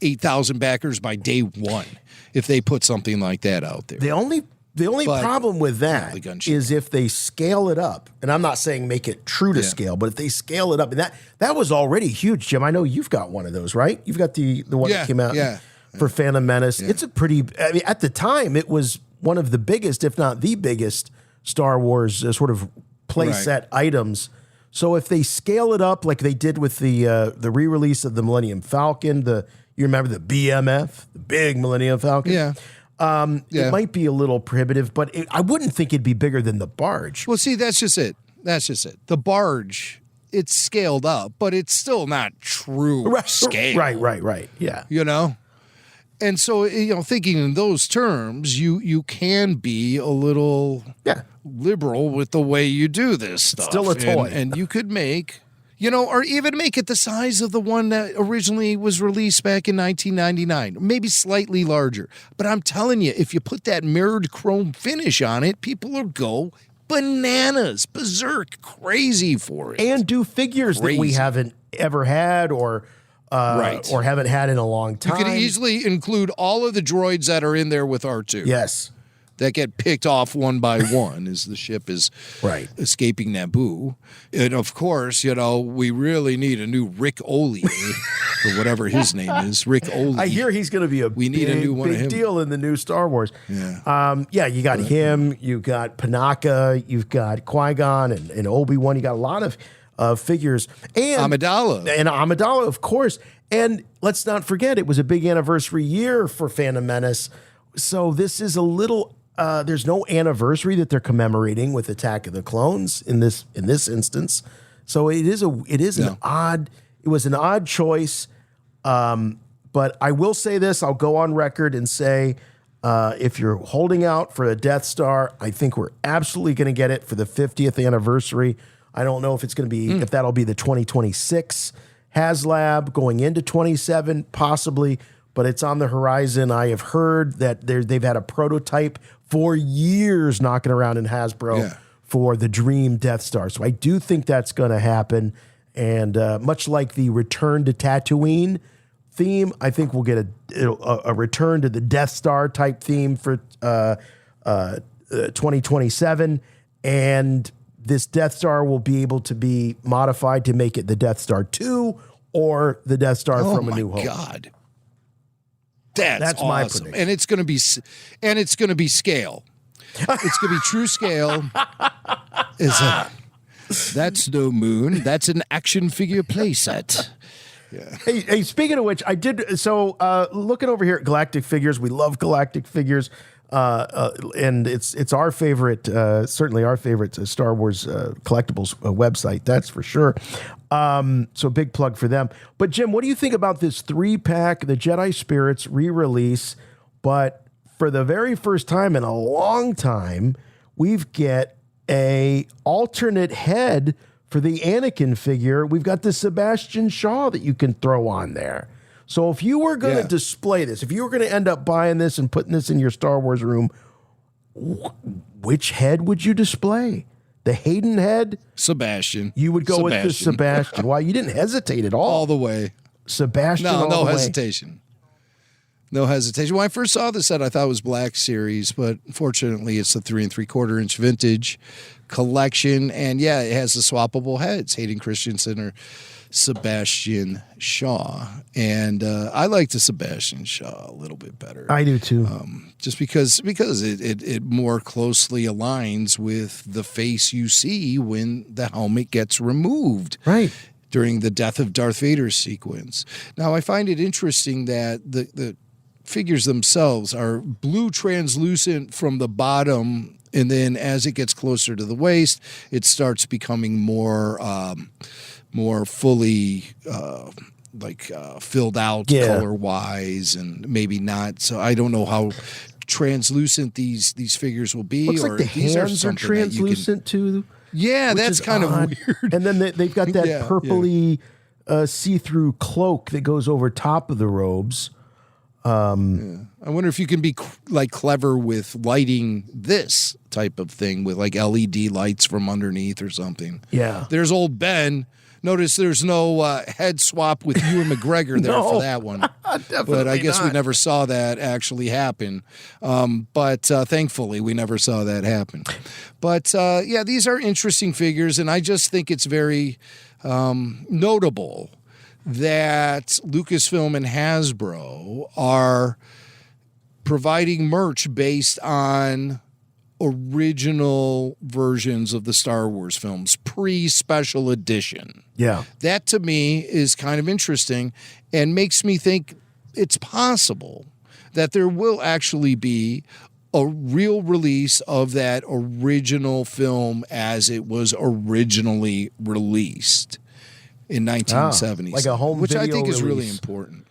8,000 backers by day one if they put something like that out there. The only problem with that is if they scale it up, and I'm not saying make it true to scale, but if they scale it up, and that was already huge, Jim. I know you've got one of those, right? You've got the one that came out for Phantom Menace. Yeah. It's a pretty, I mean, at the time, it was one of the biggest, if not the biggest, Star Wars sort of playset items. So if they scale it up like they did with the re-release of the Millennium Falcon, you remember the BMF, the big Millennium Falcon? Yeah. It might be a little prohibitive, but I wouldn't think it'd be bigger than the barge. Well, see, that's just it. The barge, it's scaled up, but it's still not true scale. Right. Yeah. You know? And so, thinking in those terms, you can be a little liberal with the way you do this stuff. Still a toy. And you could make... or even make it the size of the one that originally was released back in 1999, maybe slightly larger. But I'm telling you, if you put that mirrored chrome finish on it, people will go bananas, berserk, crazy for it. And do figures that we haven't ever had or haven't had in a long time. You could easily include all of the droids that are in there with R2. Yes. That get picked off one by one as the ship is escaping Naboo. And of course, we really need a new Rick Oley, or whatever his name is, Rick Oley. I hear he's going to be a big deal in the new Star Wars. Yeah, you got him, you got Panaka, you've got Qui-Gon and Obi-Wan. You got a lot of figures. And Amidala, of course. And let's not forget, it was a big anniversary year for Phantom Menace. So this is a little... there's no anniversary that they're commemorating with Attack of the Clones in this instance, so it was an odd choice. But I will say this: I'll go on record and say, if you're holding out for a Death Star, I think we're absolutely going to get it for the 50th anniversary. I don't know if it's going to be if that'll be the 2026 Haslab going into 27, possibly. But it's on the horizon. I have heard that they've had a prototype for years knocking around in Hasbro for the Dream Death Star. So I do think that's going to happen. And much like the Return to Tatooine theme, I think we'll get a return to the Death Star type theme for 2027. And this Death Star will be able to be modified to make it the Death Star 2 or the Death Star from A New Hope. Oh, my God. That's awesome. My prediction. And it's going to be scale. It's going to be true scale. That's no moon. That's an action figure playset. Yeah. Hey, speaking of which, I did looking over here at Galactic Figures. We love Galactic Figures. And it's our favorite, certainly our favorite Star Wars collectibles website, that's for sure. So big plug for them. But Jim, what do you think about this 3-pack, the Jedi Spirits re-release? But for the very first time in a long time, we've get a alternate head for the Anakin figure. We've got the Sebastian Shaw that you can throw on there. So if you were going to display this, if you were going to end up buying this and putting this in your Star Wars room, which head would you display? The Hayden head? Sebastian. You would go with the Sebastian. Why? You didn't hesitate at all. All the way. Sebastian No hesitation. No hesitation. When I first saw this set, I thought it was Black Series, but fortunately it's the 3 3/4-inch vintage collection. And yeah, it has the swappable heads. Hayden Christensen or Sebastian Shaw. And I like the Sebastian Shaw a little bit better. I do too. Just because it more closely aligns with the face you see when the helmet gets removed. Right. During the death of Darth Vader sequence. Now, I find it interesting that the figures themselves are blue translucent from the bottom, and then as it gets closer to the waist, it starts becoming more fully filled out color-wise, and maybe not. So I don't know how translucent these figures will be. Looks or like the these hands are translucent too. Yeah, that's kind of weird. And then they've got that purpley see-through cloak that goes over top of the robes. I wonder if you can be clever with lighting this type of thing with like LED lights from underneath or something. Yeah. There's old Ben. Notice there's no head swap with Ewan McGregor there for that one. But I guess we never saw that actually happen. But thankfully, we never saw that happen. But these are interesting figures, and I just think it's very notable that Lucasfilm and Hasbro are providing merch based on original versions of the Star Wars films, pre-special edition. Yeah. That to me is kind of interesting and makes me think it's possible that there will actually be a real release of that original film as it was originally released in 1977. Like a home which I video think is really release. important.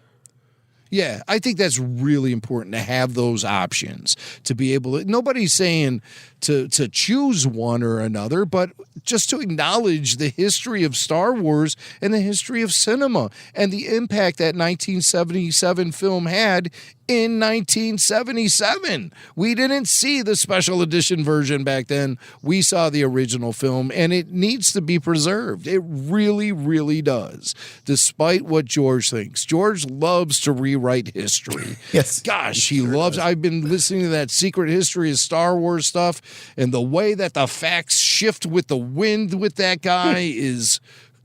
Yeah, I think that's really important to have those options, to be able to. Nobody's saying to choose one or another, but just to acknowledge the history of Star Wars and the history of cinema and the impact that 1977 film had in 1977. We didn't see the special edition version back then. We saw the original film, and it needs to be preserved. It really, really does, despite what George thinks. George loves to rewrite history. Yes. Gosh, he loves. I've been listening to that Secret History of Star Wars stuff, and the way that the facts shift with the wind with that guy is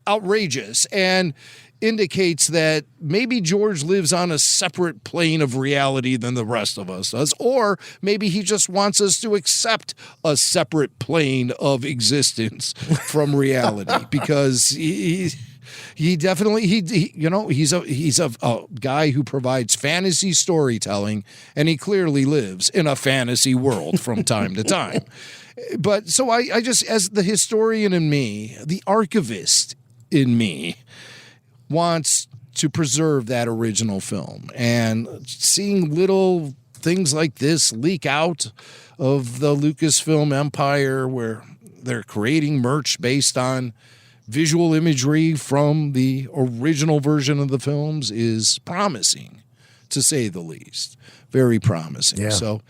outrageous and indicates that maybe George lives on a separate plane of reality than the rest of us does, or maybe he just wants us to accept a separate plane of existence from reality because he definitely he's a guy who provides fantasy storytelling, and he clearly lives in a fantasy world from time to time. But so I just, as the historian in me, the archivist in me, wants to preserve that original film, and seeing little things like this leak out of the Lucasfilm empire where they're creating merch based on visual imagery from the original version of the films is promising, to say the least. Very promising. Yeah. So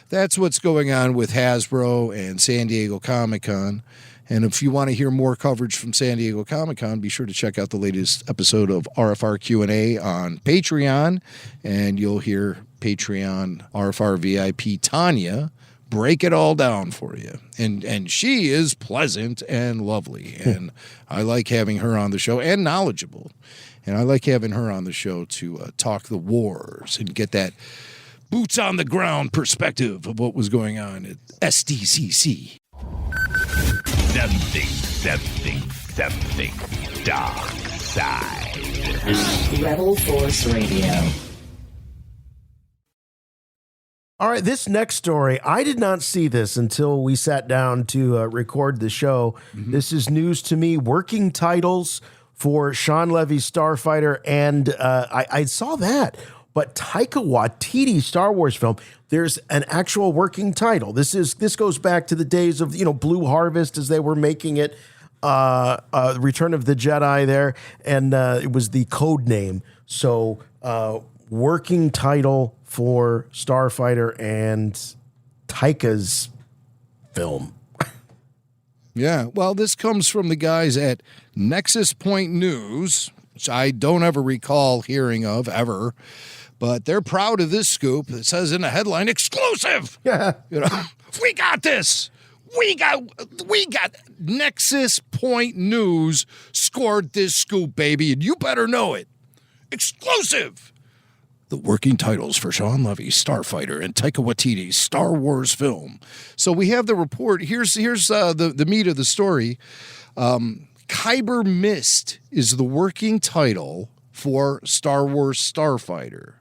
that's what's going on with Hasbro and San Diego Comic-Con. And if you want to hear more coverage from San Diego Comic-Con, be sure to check out the latest episode of RFR Q&A on Patreon, and you'll hear Patreon RFR VIP Tanya break it all down for you. And she is pleasant and lovely, and I like having her on the show, and knowledgeable. And I like having her on the show to talk the wars and get that boots on the ground perspective of what was going on at SDCC. Something dark side. Rebel Force Radio. All right, this next story, I did not see this until we sat down to record the show. Mm-hmm. This is news to me. Working titles for Sean Levy's Starfighter, and I saw that. But Taika Waititi Star Wars film, there's an actual working title. This goes back to the days of Blue Harvest as they were making it, Return of the Jedi there, and it was the code name. So working title for Starfighter and Taika's film. Yeah, well, this comes from the guys at Nexus Point News, which I don't ever recall hearing of ever. But they're proud of this scoop. It says in the headline, exclusive. Yeah. We got this. We got Nexus Point News scored this scoop, baby, and you better know it. Exclusive! The working titles for Sean Levy's Starfighter and Taika Waititi's Star Wars film. So we have the report. Here's the meat of the story. Kyber Mist is the working title for Star Wars Starfighter,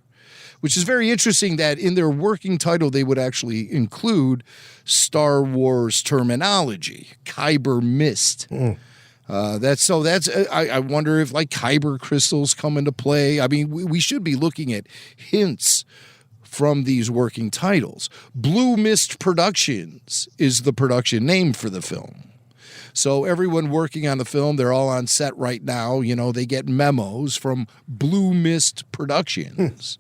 which is very interesting that in their working title they would actually include Star Wars terminology, Kyber Mist. I wonder if like Kyber crystals come into play. I mean, we should be looking at hints from these working titles. Blue Mist Productions is the production name for the film. So everyone working on the film, they're all on set right now. You know, they get memos from Blue Mist Productions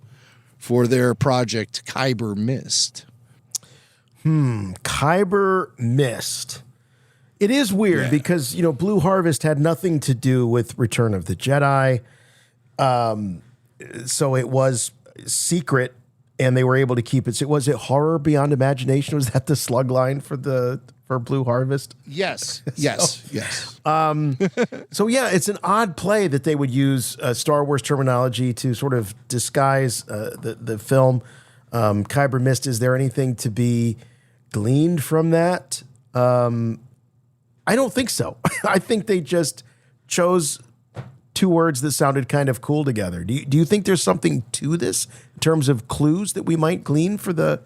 for their project Kyber Mist. Kyber Mist. It is weird because, you know, Blue Harvest had nothing to do with Return of the Jedi. So it was secret and they were able to keep it. Was it horror beyond imagination? Was that the slug line for Blue Harvest? Yes. Yes. So yeah, it's an odd play that they would use Star Wars terminology to sort of disguise the film. Kyber Mist, is there anything to be gleaned from that? I don't think so. I think they just chose two words that sounded kind of cool together. Do you think there's something to this in terms of clues that we might glean for the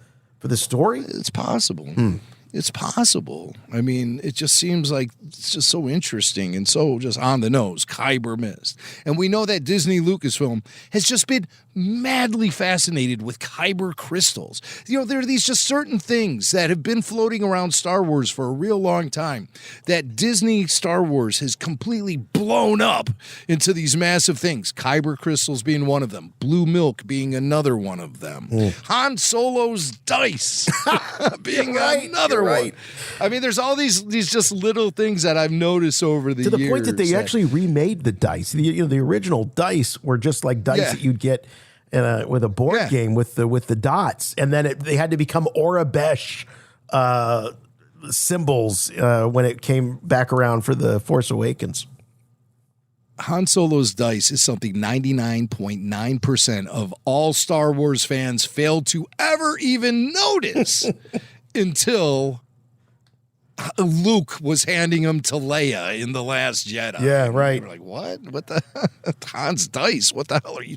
story? It's possible. It's possible. I mean, it just seems like it's just so interesting and so just on the nose, Kyber Mist. And we know that Disney Lucasfilm has just been madly fascinated with Kyber crystals. You know, there are these just certain things that have been floating around Star Wars for a real long time that Disney Star Wars has completely blown up into these massive things. Kyber crystals being one of them. Blue milk being another one of them. Han Solo's dice being another one. I mean, there's all these just little things that I've noticed over the years. To the point that they actually remade the dice. The original dice were just like dice that you'd get with a board game with the dots, and then they had to become Orabesh symbols when it came back around for the Force Awakens. Han Solo's dice is something 99.9% of all Star Wars fans failed to ever even notice until Luke was handing them to Leia in The Last Jedi. Yeah, right. We're like, what? What the Han's dice? What the hell are you?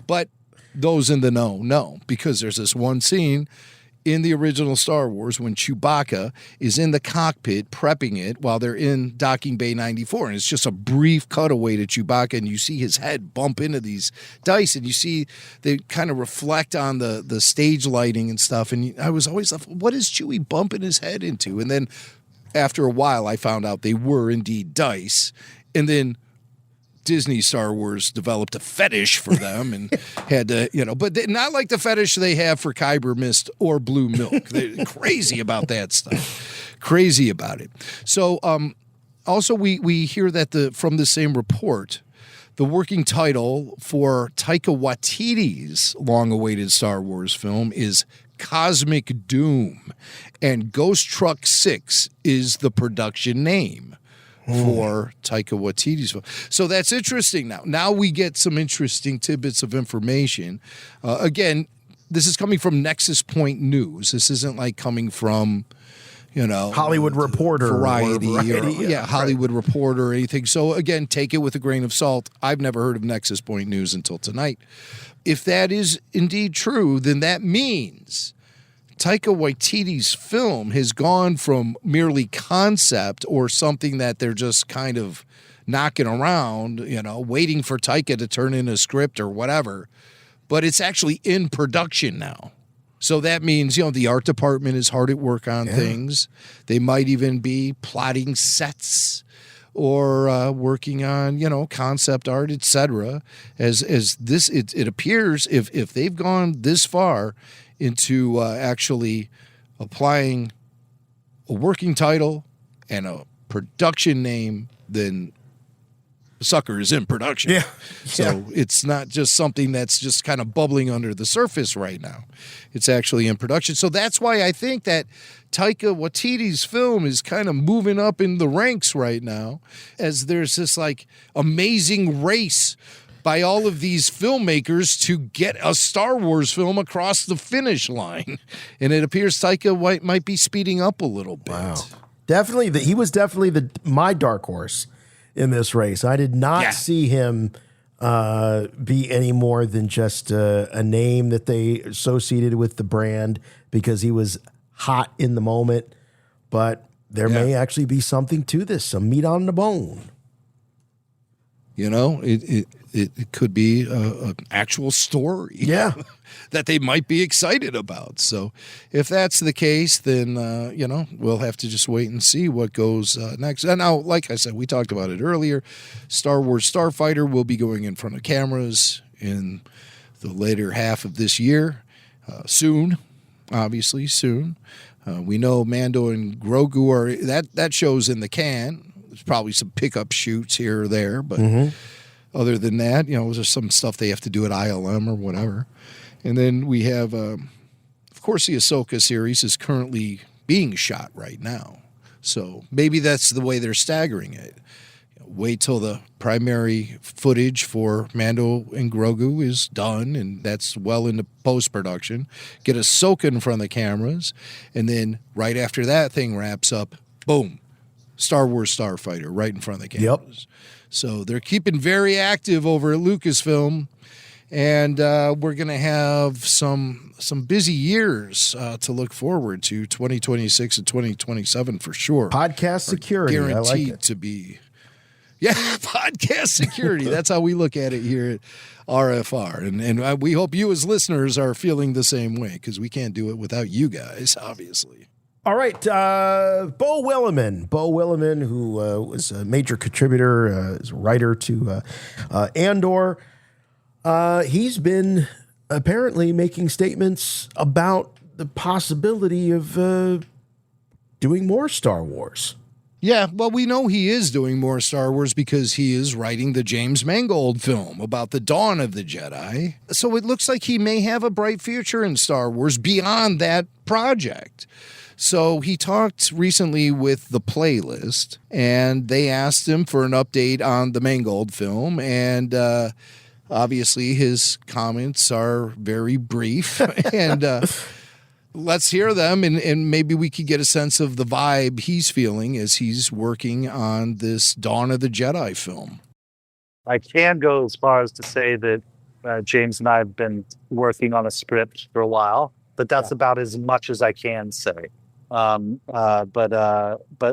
But those in the know, because there's this one scene in the original Star Wars when Chewbacca is in the cockpit prepping it while they're in Docking Bay 94. And it's just a brief cutaway to Chewbacca, and you see his head bump into these dice, and you see they kind of reflect on the stage lighting and stuff. And I was always like, what is Chewie bumping his head into? And then after a while, I found out they were indeed dice. And then Disney Star Wars developed a fetish for them and had to, but not like the fetish they have for Kyber Mist or Blue Milk. They're crazy about that stuff. Crazy about it. So also we hear that from the same report, the working title for Taika Waititi's long-awaited Star Wars film is Cosmic Doom, and Ghost Truck 6 is the production name for Taika Waititi's film. So that's interesting now. Now we get some interesting tidbits of information. Again, this is coming from Nexus Point News. This isn't like coming from, Hollywood Reporter. Variety. Hollywood Reporter or anything. So again, take it with a grain of salt. I've never heard of Nexus Point News until tonight. If that is indeed true, then that means Taika Waititi's film has gone from merely concept or something that they're just kind of knocking around, waiting for Taika to turn in a script or whatever, but it's actually in production now. So that means, the art department is hard at work on things. They might even be plotting sets or working on, concept art, etc. As this, it appears if they've gone this far into actually applying a working title and a production name, then sucker is in production. Yeah. So it's not just something that's just kind of bubbling under the surface right now. It's actually in production. So that's why I think that Taika Waititi's film is kind of moving up in the ranks right now, as there's this like amazing race by all of these filmmakers to get a Star Wars film across the finish line. And it appears Taika might be speeding up a little bit. Wow. Definitely, he was definitely my dark horse in this race. I did not see him be any more than just a name that they associated with the brand because he was hot in the moment. But there may actually be something to this, some meat on the bone. You know, it could be an actual story. Yeah. That they might be excited about. So if that's the case, then, we'll have to just wait and see what goes next. And now, like I said, we talked about it earlier. Star Wars Starfighter will be going in front of cameras in the later half of this year. Soon, obviously, soon. We know Mando and Grogu are, that show's in the can. There's probably some pickup shoots here or there, but other than that, there's some stuff they have to do at ILM or whatever. And then we have, of course, the Ahsoka series is currently being shot right now. So maybe that's the way they're staggering it. Wait till the primary footage for Mando and Grogu is done, and that's well into post-production. Get Ahsoka in front of the cameras, and then right after that thing wraps up, boom, Star Wars Starfighter right in front of the cameras. Yep. So they're keeping very active over at Lucasfilm, and we're going to have some busy years to look forward to, 2026 and 2027 for sure. Podcast security, guaranteed I like it. to be. Yeah, podcast security. That's how we look at it here at RFR. And we hope you as listeners are feeling the same way, because we can't do it without you guys, obviously. All right, Beau Willimon. Beau Willimon, who was a major contributor, is a writer to Andor. He's been apparently making statements about the possibility of doing more Star Wars. Yeah, well, we know he is doing more Star Wars because he is writing the James Mangold film about the dawn of the Jedi. So it looks like he may have a bright future in Star Wars beyond that project. So he talked recently with The Playlist, and they asked him for an update on the Mangold film, and obviously his comments are very brief, and let's hear them, and maybe we could get a sense of the vibe he's feeling as he's working on this Dawn of the Jedi film. I can go as far as to say that James and I have been working on a script for a while, but that's about as much as I can say. But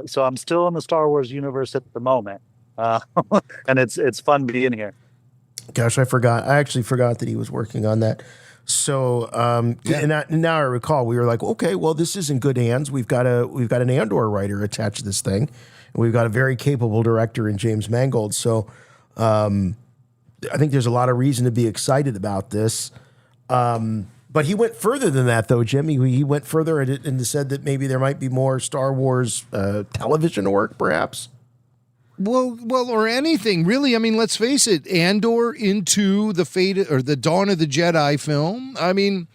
so I'm still in the Star Wars universe at the moment, and it's fun being here. Gosh, I actually forgot that he was working on that. So, and now I recall we were like, okay, well, this is in good hands. We've got an Andor writer attached to this thing, and we've got a very capable director in James Mangold. So, I think there's a lot of reason to be excited about this. But he went further than that, though, Jim. He went further and said that maybe there might be more Star Wars television work, perhaps. Well, or anything really. I mean, let's face it, Andor into the fate or the Dawn of the Jedi film. I mean,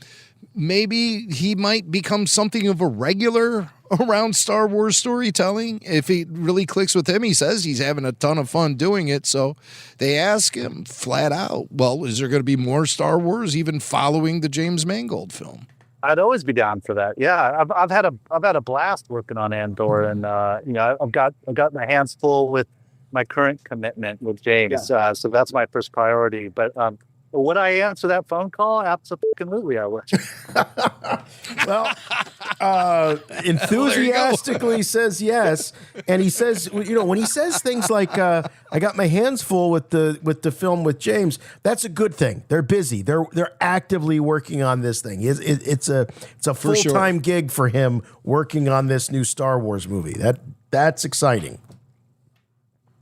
maybe he might become something of a regular around Star Wars storytelling if it really clicks with him. He says he's having a ton of fun doing it. So they ask him flat out, well, is there going to be more Star Wars even following the James Mangold film? I'd always be down for that. Yeah, I've had a blast working on Andor, and I've got my hands full with my current commitment with James. Yeah. So that's my first priority. But would I answer that phone call? Absolutely, I would. Well, enthusiastically says yes, and he says, when he says things like "I got my hands full with the film with James," that's a good thing. They're busy. They're actively working on this thing. It's a full-time gig for him working on this new Star Wars movie. That's exciting.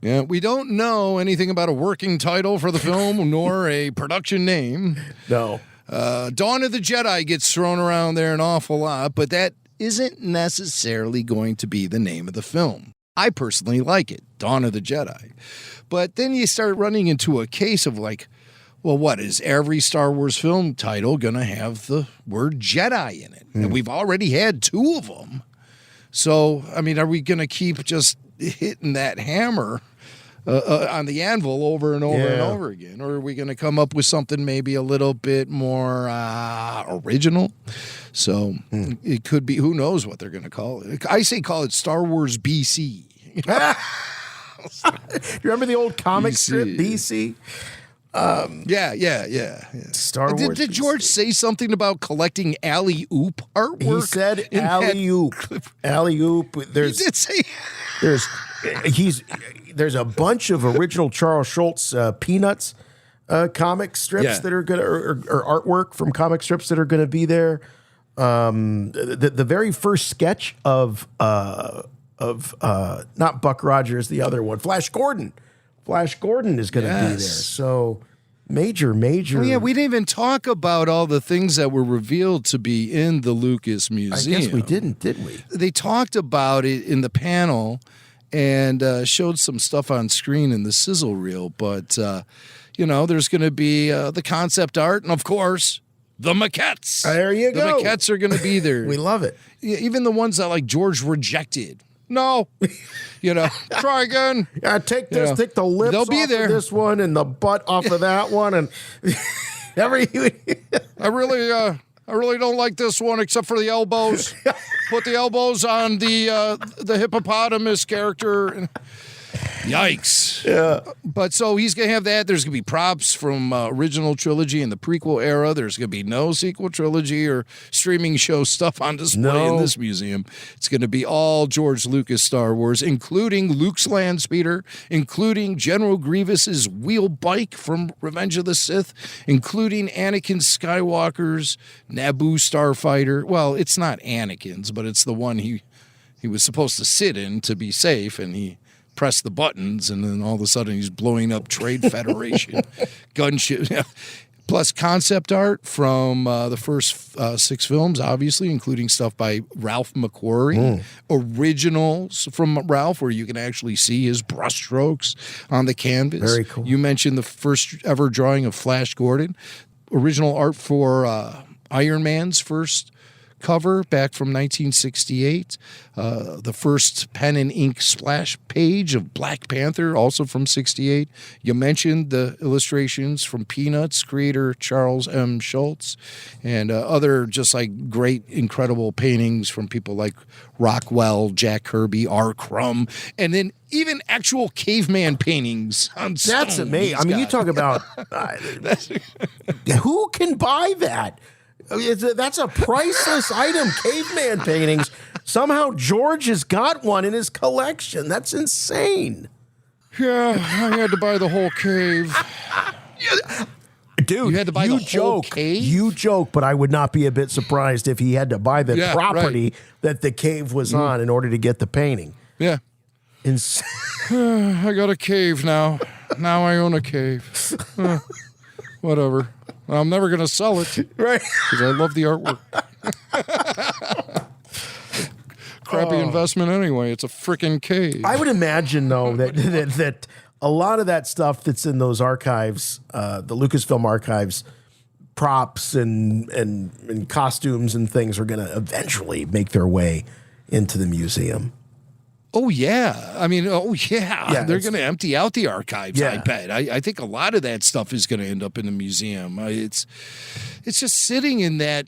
Yeah, we don't know anything about a working title for the film nor a production name. No. Dawn of the Jedi gets thrown around there an awful lot, but that isn't necessarily going to be the name of the film. I personally like it, Dawn of the Jedi. But then you start running into a case of like, well, what is every Star Wars film title going to have the word Jedi in it? And we've already had 2 of them. So, I mean, are we going to keep just hitting that hammer on the anvil over and over and over again? Or are we going to come up with something maybe a little bit more original? So it could be, who knows what they're going to call it. I say call it Star Wars BC. You remember the old comic strip, BC? Yeah. Star Wars. Did George say something about collecting alley-oop artwork? He said alley-oop. Alley-oop. He did say... There's a bunch of original Charles Schultz Peanuts comic strips that are going to, or artwork from comic strips that are going to be there. The very first sketch of not Buck Rogers, the other one, Flash Gordon. Flash Gordon is going to be there. So major. Oh, yeah, we didn't even talk about all the things that were revealed to be in the Lucas Museum. I guess we didn't, did we? They talked about it in the panel and showed some stuff on screen in the sizzle reel. But, there's going to be the concept art and, of course, the maquettes. There you go. The maquettes are going to be there. We love it. Even the ones that, like, George rejected. No, try again. Take this, take the lips off of this one and the butt off of that one, and I really don't like this one except for the elbows. Put the elbows on the hippopotamus character. Yikes. Yeah. But so he's going to have that. There's going to be props from original trilogy and the prequel era. There's going to be no sequel trilogy or streaming show stuff on display in this museum. It's going to be all George Lucas Star Wars, including Luke's land speeder, including General Grievous's wheel bike from Revenge of the Sith, including Anakin Skywalker's Naboo Starfighter. Well, it's not Anakin's, but it's the one he was supposed to sit in to be safe, and he press the buttons, and then all of a sudden he's blowing up Trade Federation gunship. Plus concept art from the first 6 films, obviously, including stuff by Ralph McQuarrie. Originals from Ralph, where you can actually see his brushstrokes on the canvas. Very cool. You mentioned the first ever drawing of Flash Gordon. Original art for Iron Man's first cover back from 1968. The first pen and ink splash page of Black Panther, also from 68. You mentioned the illustrations from Peanuts creator Charles M. Schultz, and other just like great, incredible paintings from people like Rockwell, Jack Kirby, R. Crumb, and then even actual caveman paintings on stone. That's amazing. I mean, you talk about who can buy that? That's a priceless item, caveman paintings. Somehow George has got one in his collection. That's insane. Yeah, I had to buy the whole cave. Dude, you had to buy the whole cave? You joke, but I would not be a bit surprised if he had to buy the property that the cave was on in order to get the painting. Yeah. I got a cave now. Now I own a cave. Whatever. I'm never going to sell it. Right. Because I love the artwork. Crappy investment anyway. It's a freaking cave. I would imagine, though, that a lot of that stuff that's in those archives, the Lucasfilm archives, props and costumes and things are going to eventually make their way into the museum. Oh, yeah. I mean, they're going to empty out the archives, I bet. I think a lot of that stuff is going to end up in the museum. It's just sitting in that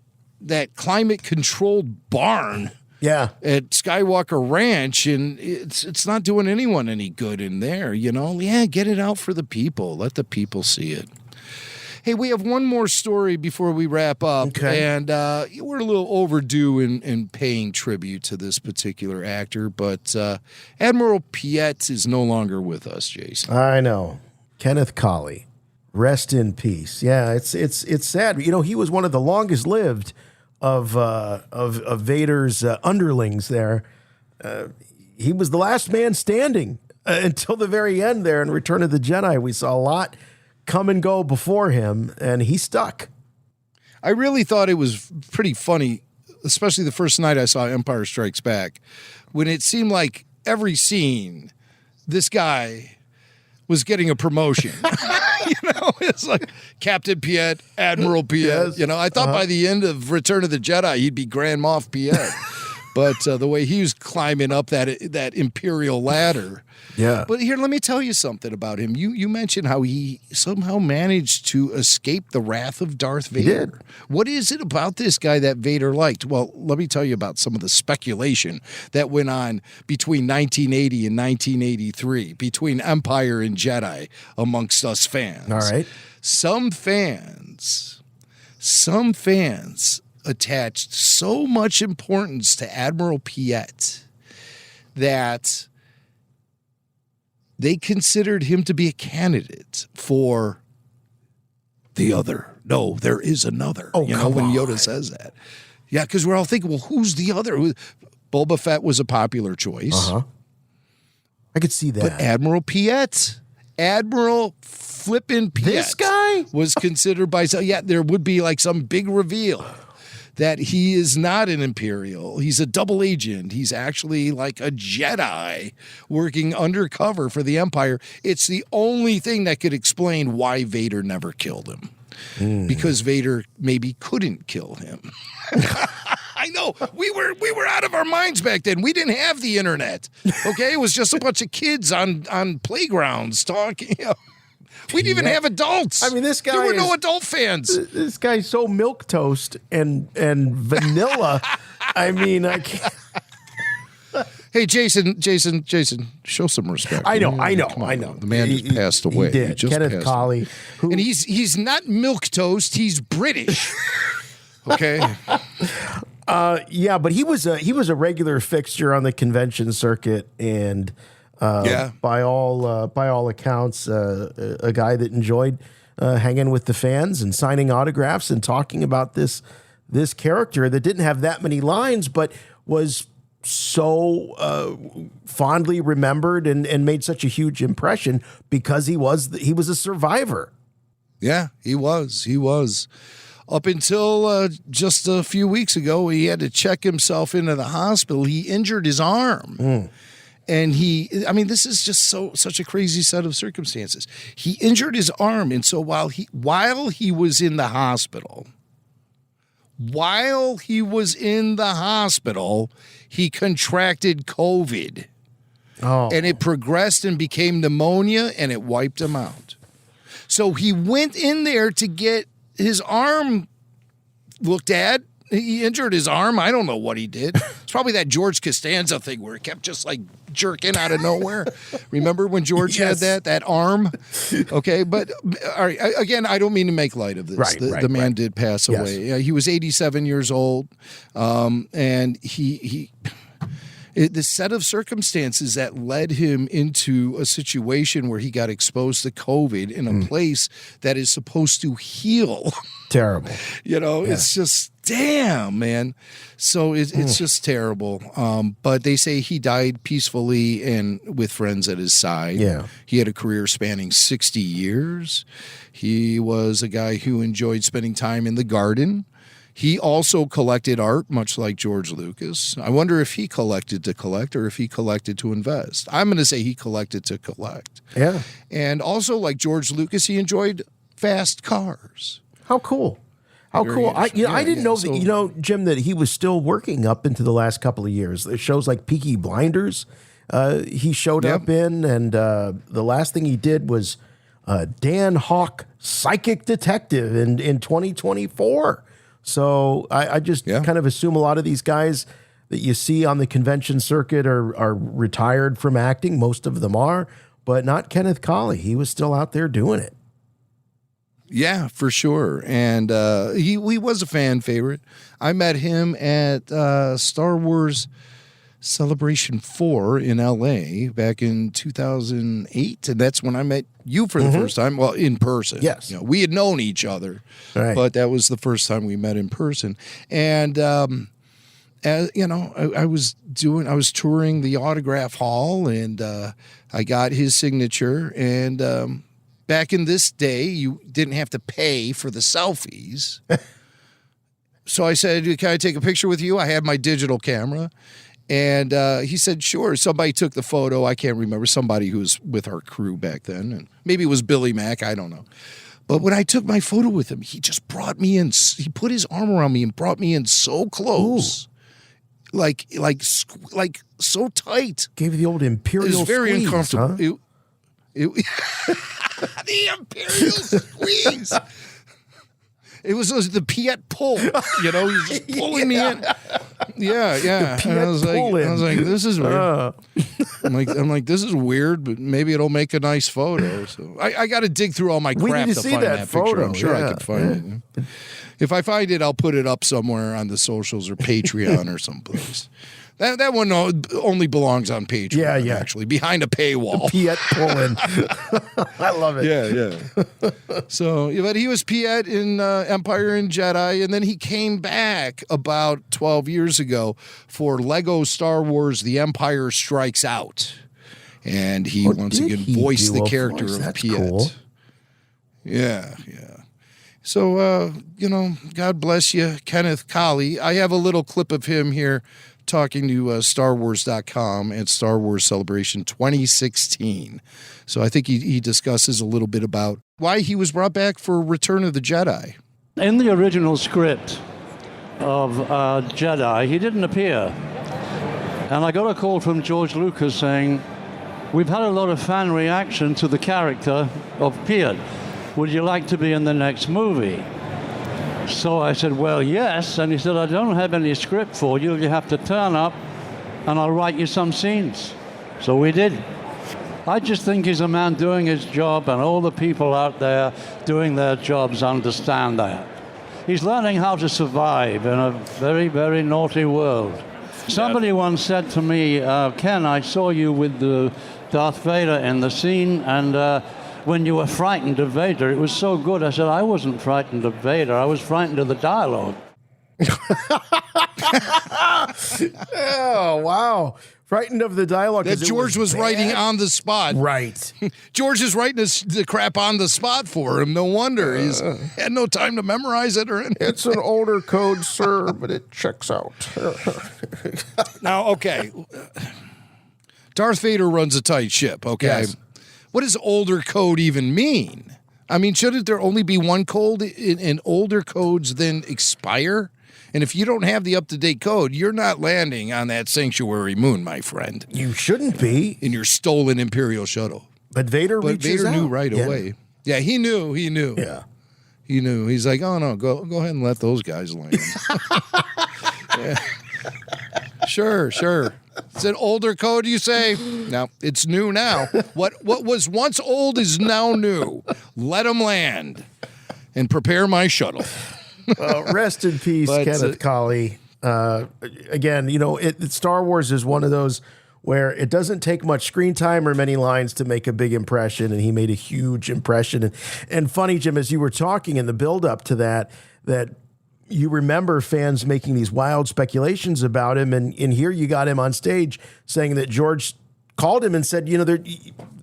climate-controlled barn at Skywalker Ranch, and it's not doing anyone any good in there, Yeah, get it out for the people. Let the people see it. Hey, we have one more story before we wrap up, and we're a little overdue in paying tribute to this particular actor, but Admiral Piet is no longer with us, Jason. I know. Kenneth Colley. Rest in peace. Yeah, it's sad. He was one of the longest lived of Vader's underlings there. He was the last man standing until the very end there in Return of the Jedi. We saw a lot come and go before him, and he stuck. I really thought it was pretty funny, especially the first night I saw Empire Strikes Back, when it seemed like every scene, this guy was getting a promotion. It's like Captain Piet, Admiral Piet. Yes. I thought by the end of Return of the Jedi, he'd be Grand Moff Piet. But the way he was climbing up that Imperial ladder. Yeah. But here, let me tell you something about him. You mentioned how he somehow managed to escape the wrath of Darth Vader. He did. What is it about this guy that Vader liked? Well, let me tell you about some of the speculation that went on between 1980 and 1983, between Empire and Jedi amongst us fans. All right. Some fans attached so much importance to Admiral Piet that they considered him to be a candidate for the other. No, there is another. Oh, when Yoda says that. Yeah, because we're all thinking, well, who's the other? Boba Fett was a popular choice. Uh-huh. I could see that. But Admiral flippin' Piet. This guy? Was considered by some, there would be like some big reveal that he is not an Imperial. He's a double agent. He's actually like a Jedi working undercover for the Empire. It's the only thing that could explain why Vader never killed him. Because Vader maybe couldn't kill him. I know. We were out of our minds back then. We didn't have the internet. Okay? It was just a bunch of kids on playgrounds talking. We didn't even have adults. I mean, this guy. There were no adult fans. This guy's so milquetoast and vanilla. I mean, I can't. Hey, Jason, show some respect. I know. The man just passed away. He did. Kenneth Colley. And he's not milquetoast. He's British. Okay. Yeah, but he was a regular fixture on the convention circuit, and by all accounts, a guy that enjoyed hanging with the fans and signing autographs and talking about this character that didn't have that many lines, but was so fondly remembered and made such a huge impression because he was a survivor. Yeah, he was. Up until just a few weeks ago, he had to check himself into the hospital. He injured his arm. And this is just such a crazy set of circumstances. He injured his arm, and so while he was in the hospital, he contracted COVID. Oh. And it progressed and became pneumonia, and it wiped him out. So he went in there to get his arm looked at. He injured his arm. I don't know what he did. It's probably that George Costanza thing where it kept just like jerking out of nowhere. Remember when George had that arm? Okay, but all right, again, I don't mean to make light of this. The man did pass away. He was 87 years old, and the set of circumstances that led him into a situation where he got exposed to COVID in a place that is supposed to heal. Terrible. It's just, damn, man. So it's just terrible. But they say he died peacefully and with friends at his side. Yeah. He had a career spanning 60 years. He was a guy who enjoyed spending time in the garden. He also collected art, much like George Lucas. I wonder if he collected to collect or if he collected to invest. I'm going to say he collected to collect. Yeah. And also, like George Lucas, he enjoyed fast cars. How cool. How cool. I didn't know that, Jim, that he was still working up into the last couple of years. There's shows like Peaky Blinders he showed up in, and the last thing he did was Dan Hawk, Psychic Detective in 2024. So I just kind of assume a lot of these guys that you see on the convention circuit are retired from acting. Most of them are, but not Kenneth Colley. He was still out there doing it. Yeah, for sure. And he was a fan favorite. I met him at Star Wars Celebration 4 in L.A. back in 2008. And that's when I met you for the first time. Well, in person. Yes. We had known each other, but that was the first time we met in person. And, I was touring the autograph hall, and I got his signature. And back in this day, you didn't have to pay for the selfies. So I said, can I take a picture with you? I had my digital camera. And he said, sure. Somebody took the photo. I can't remember. Somebody who was with our crew back then. And maybe it was Billy Mack. I don't know. But when I took my photo with him, he just brought me in. He put his arm around me and brought me in so close. Ooh. Like so tight. Gave you the old imperial squeeze. It was very uncomfortable. Huh? The imperial squeeze. It was the Piet pull, he was just pulling me in. Yeah. And I was like, this is weird. I'm like, this is weird, but maybe it'll make a nice photo. So I got to dig through all my crap to find that photo. Picture. I'm sure I could find it. If I find it, I'll put it up somewhere on the socials or Patreon or someplace. That one only belongs on Patreon. Yeah. Actually, behind a paywall. Piet pulling. I love it. Yeah. So, but he was Piet in Empire and Jedi, and then he came back about 12 years ago for Lego Star Wars: The Empire Strikes Out, and he once again voiced the character of Piet. Cool. Yeah. So, God bless you, Kenneth Colley. I have a little clip of him here talking to StarWars.com at Star Wars Celebration 2016. So I think he discusses a little bit about why he was brought back for Return of the Jedi. In the original script of Jedi, he didn't appear. And I got a call from George Lucas saying, we've had a lot of fan reaction to the character of Piet. Would you like to be in the next movie? So I said, well, yes. And he said, I don't have any script for you. You have to turn up and I'll write you some scenes. So we did. I just think he's a man doing his job, and all the people out there doing their jobs understand that. He's learning how to survive in a very, very naughty world. Somebody once said to me, Ken, I saw you with the Darth Vader in the scene, and when you were frightened of Vader, it was so good. I said, I wasn't frightened of Vader. I was frightened of the dialogue. Oh, wow. Frightened of the dialogue. That George was writing on the spot. Right. George is writing the crap on the spot for him. No wonder. He's had no time to memorize it or anything. It's an older code, sir, but it checks out. Now, okay. Darth Vader runs a tight ship, okay? Yes. What does older code even mean? I mean, shouldn't there only be one code and older codes then expire? And if you don't have the up-to-date code, you're not landing on that sanctuary moon, my friend. You shouldn't be. In your stolen Imperial shuttle. But Vader knew right away. Yeah, he knew. Yeah. He knew. He's like, oh, no, go ahead and let those guys land. Yeah. Sure. It's an older code, you say? No, it's new now. What was once old is now new. Let them land and prepare my shuttle. Well, rest in peace, Kenneth Colley. Again, Star Wars is one of those where it doesn't take much screen time or many lines to make a big impression, and he made a huge impression. And funny, Jim, as you were talking in the build-up to that you remember fans making these wild speculations about him, and here you got him on stage saying that George called him and said,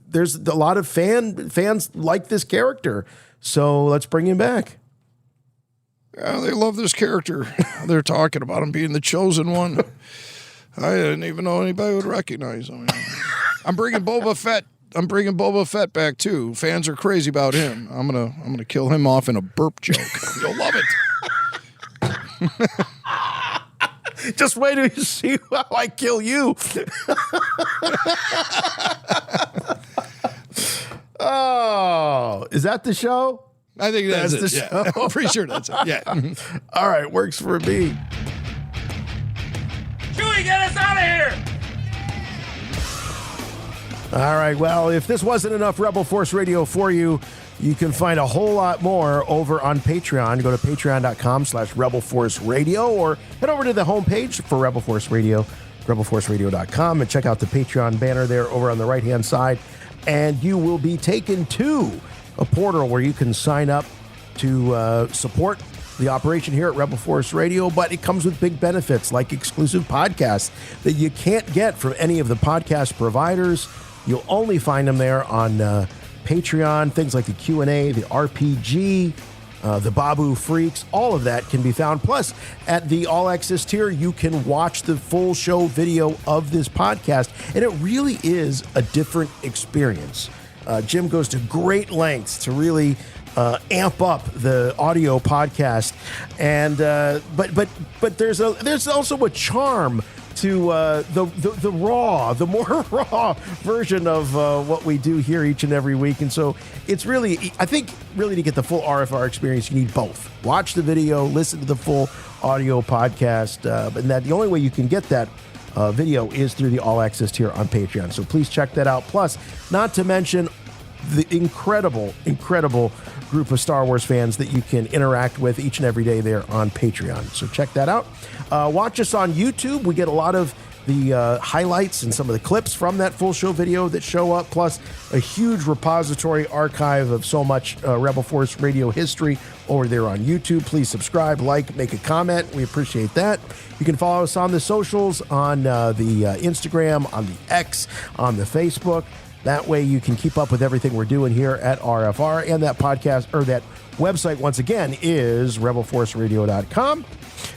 there's a lot of fans like this character, so let's bring him back. Yeah, they love this character. They're talking about him being the chosen one. I didn't even know anybody would recognize him. I'm bringing Boba Fett back too. Fans are crazy about him. I'm gonna kill him off in a burp joke. You'll love it. Just wait till you see how I kill you. Oh, is that the show? I think that's the show. I'm pretty sure that's it. Yeah. All right, works for me. Chewie, get us out of here! All right, well, if this wasn't enough Rebel Force Radio for you, you can find a whole lot more over on Patreon. Go to patreon.com/Rebel Force Radio, or head over to the homepage for Rebel Force Radio, rebelforceradio.com, and check out the Patreon banner there over on the right-hand side. And you will be taken to a portal where you can sign up to support the operation here at Rebel Force Radio, but it comes with big benefits like exclusive podcasts that you can't get from any of the podcast providers. You'll only find them there on Patreon, things like the Q&A, the RPG, the Babu Freaks, all of that can be found. Plus, at the All Access tier, you can watch the full show video of this podcast, and it really is a different experience. Jim goes to great lengths to really amp up the audio podcast, and but there's also a charm to the more raw version of what we do here each and every week. And so it's really, I think, really to get the full RFR experience, you need both. Watch the video, listen to the full audio podcast, and that the only way you can get that video is through the All Access tier on Patreon. So please check that out. Plus, not to mention the incredible group of Star Wars fans that you can interact with each and every day there on Patreon. So check that out. Watch us on YouTube. We get a lot of the highlights and some of the clips from that full show video that show up, plus a huge repository archive of so much Rebel Force Radio history over there on YouTube. Please subscribe, like, make a comment. We appreciate that. You can follow us on the socials, on the Instagram, on the X, on the Facebook. That way you can keep up with everything we're doing here at RFR. And that podcast, or that website, once again, is rebelforceradio.com.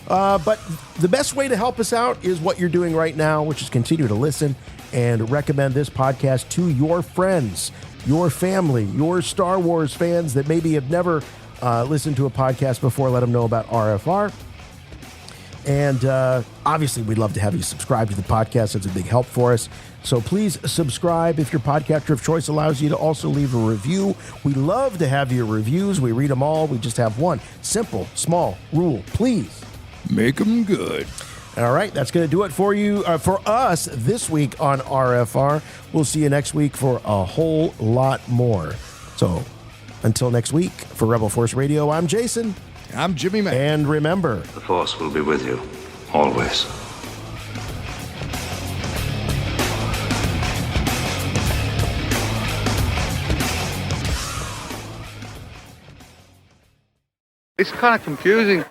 But the best way to help us out is what you're doing right now, which is continue to listen and recommend this podcast to your friends, your family, your Star Wars fans that maybe have never listened to a podcast before. Let them know about RFR. And obviously, we'd love to have you subscribe to the podcast. It's a big help for us. So please subscribe. If your podcatcher of choice allows you to also leave a review. We love to have your reviews. We read them all. We just have one simple, small rule. Please make them good. All right, that's going to do it for you, for us this week on RFR. We'll see you next week for a whole lot more. So until next week, for Rebel Force Radio, I'm Jason. I'm Jimmy Mac. And remember, The Force will be with you, always. It's kind of confusing.